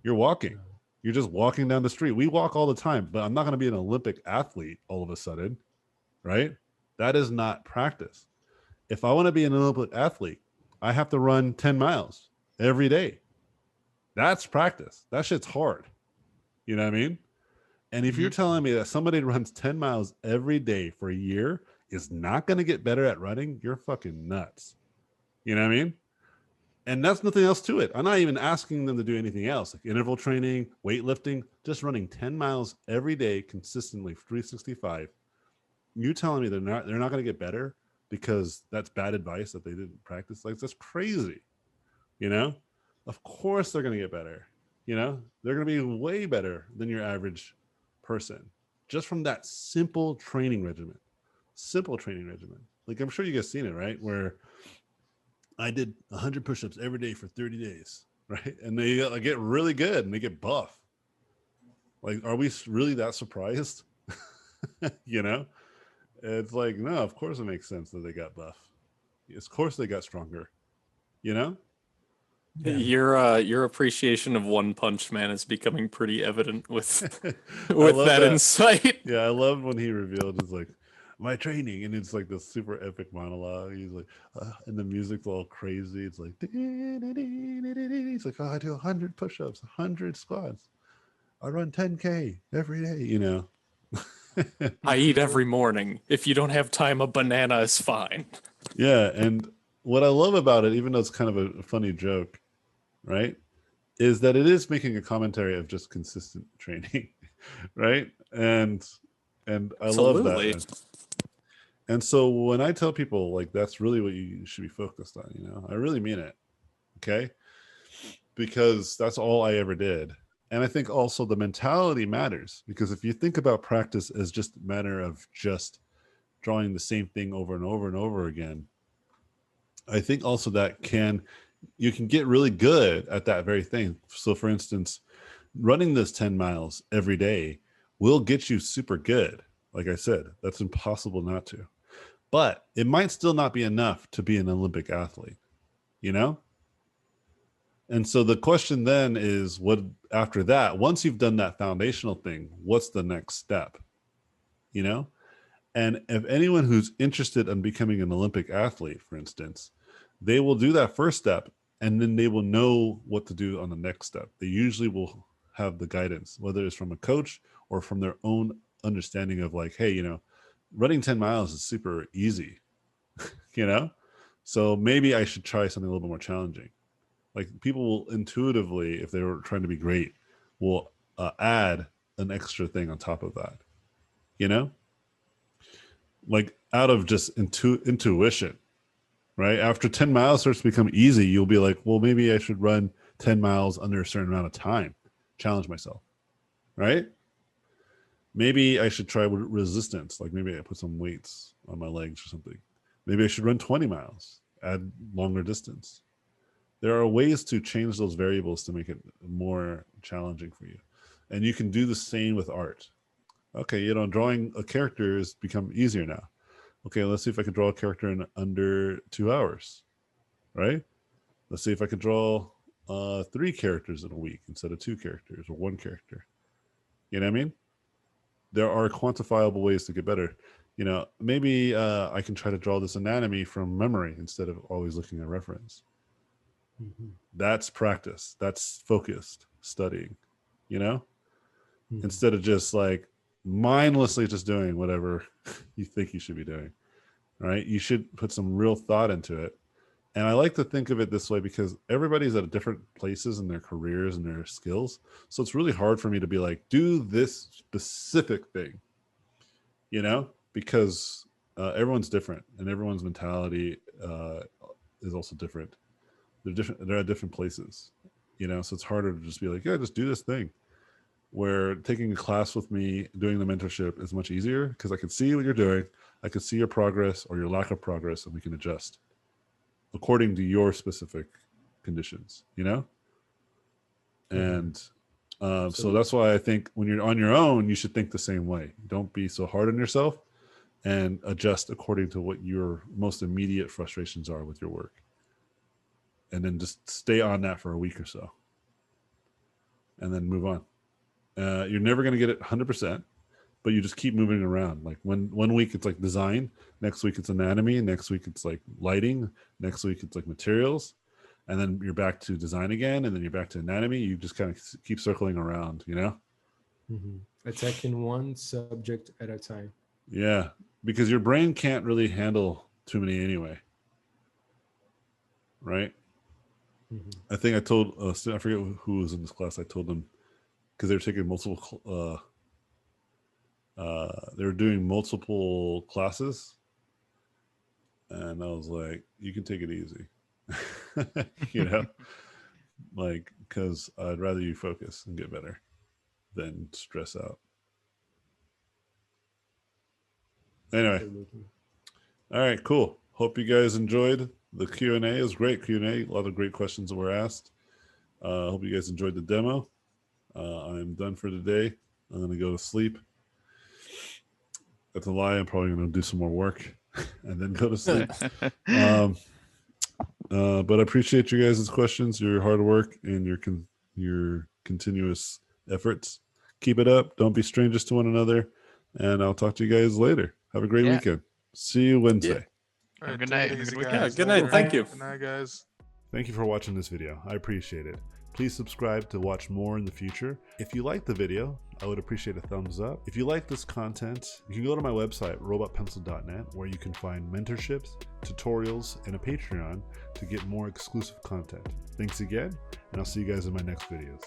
You're walking. You're just walking down the street. We walk all the time, but I'm not going to be an Olympic athlete all of a sudden, right? That is not practice. If I want to be an Olympic athlete, I have to run 10 miles every day. That's practice. That shit's hard. You know what I mean? And if you're telling me that somebody runs 10 miles every day for a year is not going to get better at running, you're fucking nuts. You know what I mean? And that's nothing else to it. I'm not even asking them to do anything else, like interval training, weightlifting, just running 10 miles every day consistently, 365. You telling me they're not going to get better because that's bad advice that they didn't practice? Like that's crazy. Of course they're going to get better. They're going to be way better than your average person just from that simple training regimen. Like I'm sure you guys seen it, right? Where I did 100 push-ups every day for 30 days, right? And they get really good and they get buff. Like, are we really that surprised? It's like, no, of course it makes sense that they got buff. Of course they got stronger, Your appreciation of One Punch Man is becoming pretty evident with I with love that insight. Yeah, I loved when he revealed it's like my training, and it's like this super epic monologue. He's like, and the music's all crazy. It's like, he's like, oh, I do 100 push-ups, 100 squats. I run 10K every day. You know. I eat every morning. If you don't have time, a banana is fine. Yeah, and what I love about it, even though it's kind of a funny joke, right, is that it is making a commentary of just consistent training, right? And I love Absolutely. that. And so when I tell people like that's really what you should be focused on, you know, I really mean it. Okay? Because that's all I ever did. And I think also the mentality matters, because if you think about practice as just a matter of just drawing the same thing over and over and over again, I think also that you can get really good at that very thing. So for instance, running this 10 miles every day will get you super good. Like I said, that's impossible not to. But it might still not be enough to be an Olympic athlete, you know? And so the question then is, what after that, once you've done that foundational thing, what's the next step? You know? And if anyone who's interested in becoming an Olympic athlete, for instance, they will do that first step and then they will know what to do on the next step. They usually will have the guidance, whether it's from a coach or from their own understanding of like, hey, you know, running 10 miles is super easy, you know? So maybe I should try something a little bit more challenging. Like people will intuitively, if they were trying to be great, will add an extra thing on top of that, you know? Like out of just intuition, right? After 10 miles starts to become easy, you'll be like, well, maybe I should run 10 miles under a certain amount of time, challenge myself, right? Maybe I should try resistance. Like maybe I put some weights on my legs or something. Maybe I should run 20 miles, add longer distance. There are ways to change those variables to make it more challenging for you. And you can do the same with art. Okay, you know, drawing a character has become easier now. Okay, let's see if I can draw a character in under 2 hours, right? Let's see if I can draw 3 characters in a week instead of 2 characters or 1 character. You know what I mean? There are quantifiable ways to get better. You know, maybe I can try to draw this anatomy from memory instead of always looking at reference. Mm-hmm. That's practice. That's focused studying, you know, instead of just like mindlessly just doing whatever you think you should be doing, right? You should put some real thought into it. And I like to think of it this way because everybody's at different places in their careers and their skills. So it's really hard for me to be like, do this specific thing, you know, because everyone's different and everyone's mentality is also different. They're at different places, you know, so it's harder to just be like, yeah, just do this thing. Where taking a class with me, doing the mentorship is much easier because I can see what you're doing. I can see your progress or your lack of progress, and we can adjust according to your specific conditions, you know? And so that's why I think when you're on your own, you should think the same way. Don't be so hard on yourself and adjust according to what your most immediate frustrations are with your work. And then just stay on that for a week or so. And then move on. You're never going to get it 100%, but you just keep moving around. Like one week it's like design, next week it's anatomy, next week it's like lighting, next week it's like materials, and then you're back to design again, and then you're back to anatomy. You just kind of keep circling around, you know? Mm-hmm. Attacking one subject at a time. Yeah, because your brain can't really handle too many anyway, right? Mm-hmm. I think I told, I forget who was in this class, I told them, because they were taking multiple, they were doing multiple classes, and I was like, you can take it easy. You know, like, because I'd rather you focus and get better than stress out. Anyway, all right, cool. Hope you guys enjoyed the Q&A. It was great Q&A. A lot of great questions that were asked. Hope you guys enjoyed the demo. I'm done for today. I'm going to go to sleep. That's a lie. I'm probably going to do some more work and then go to sleep. But I appreciate you guys' questions, your hard work, and your continuous efforts. Keep it up. Don't be strangers to one another. And I'll talk to you guys later. Have a great weekend. See you Wednesday. All Have a good take night. it Have a easy, good Yeah, guys. good night. Later. Thank you. Good night, guys. Thank you for watching this video. I appreciate it. Please subscribe to watch more in the future. If you like the video, I would appreciate a thumbs up. If you like this content, you can go to my website, robotpencil.net, where you can find mentorships, tutorials, and a Patreon to get more exclusive content. Thanks again, and I'll see you guys in my next videos.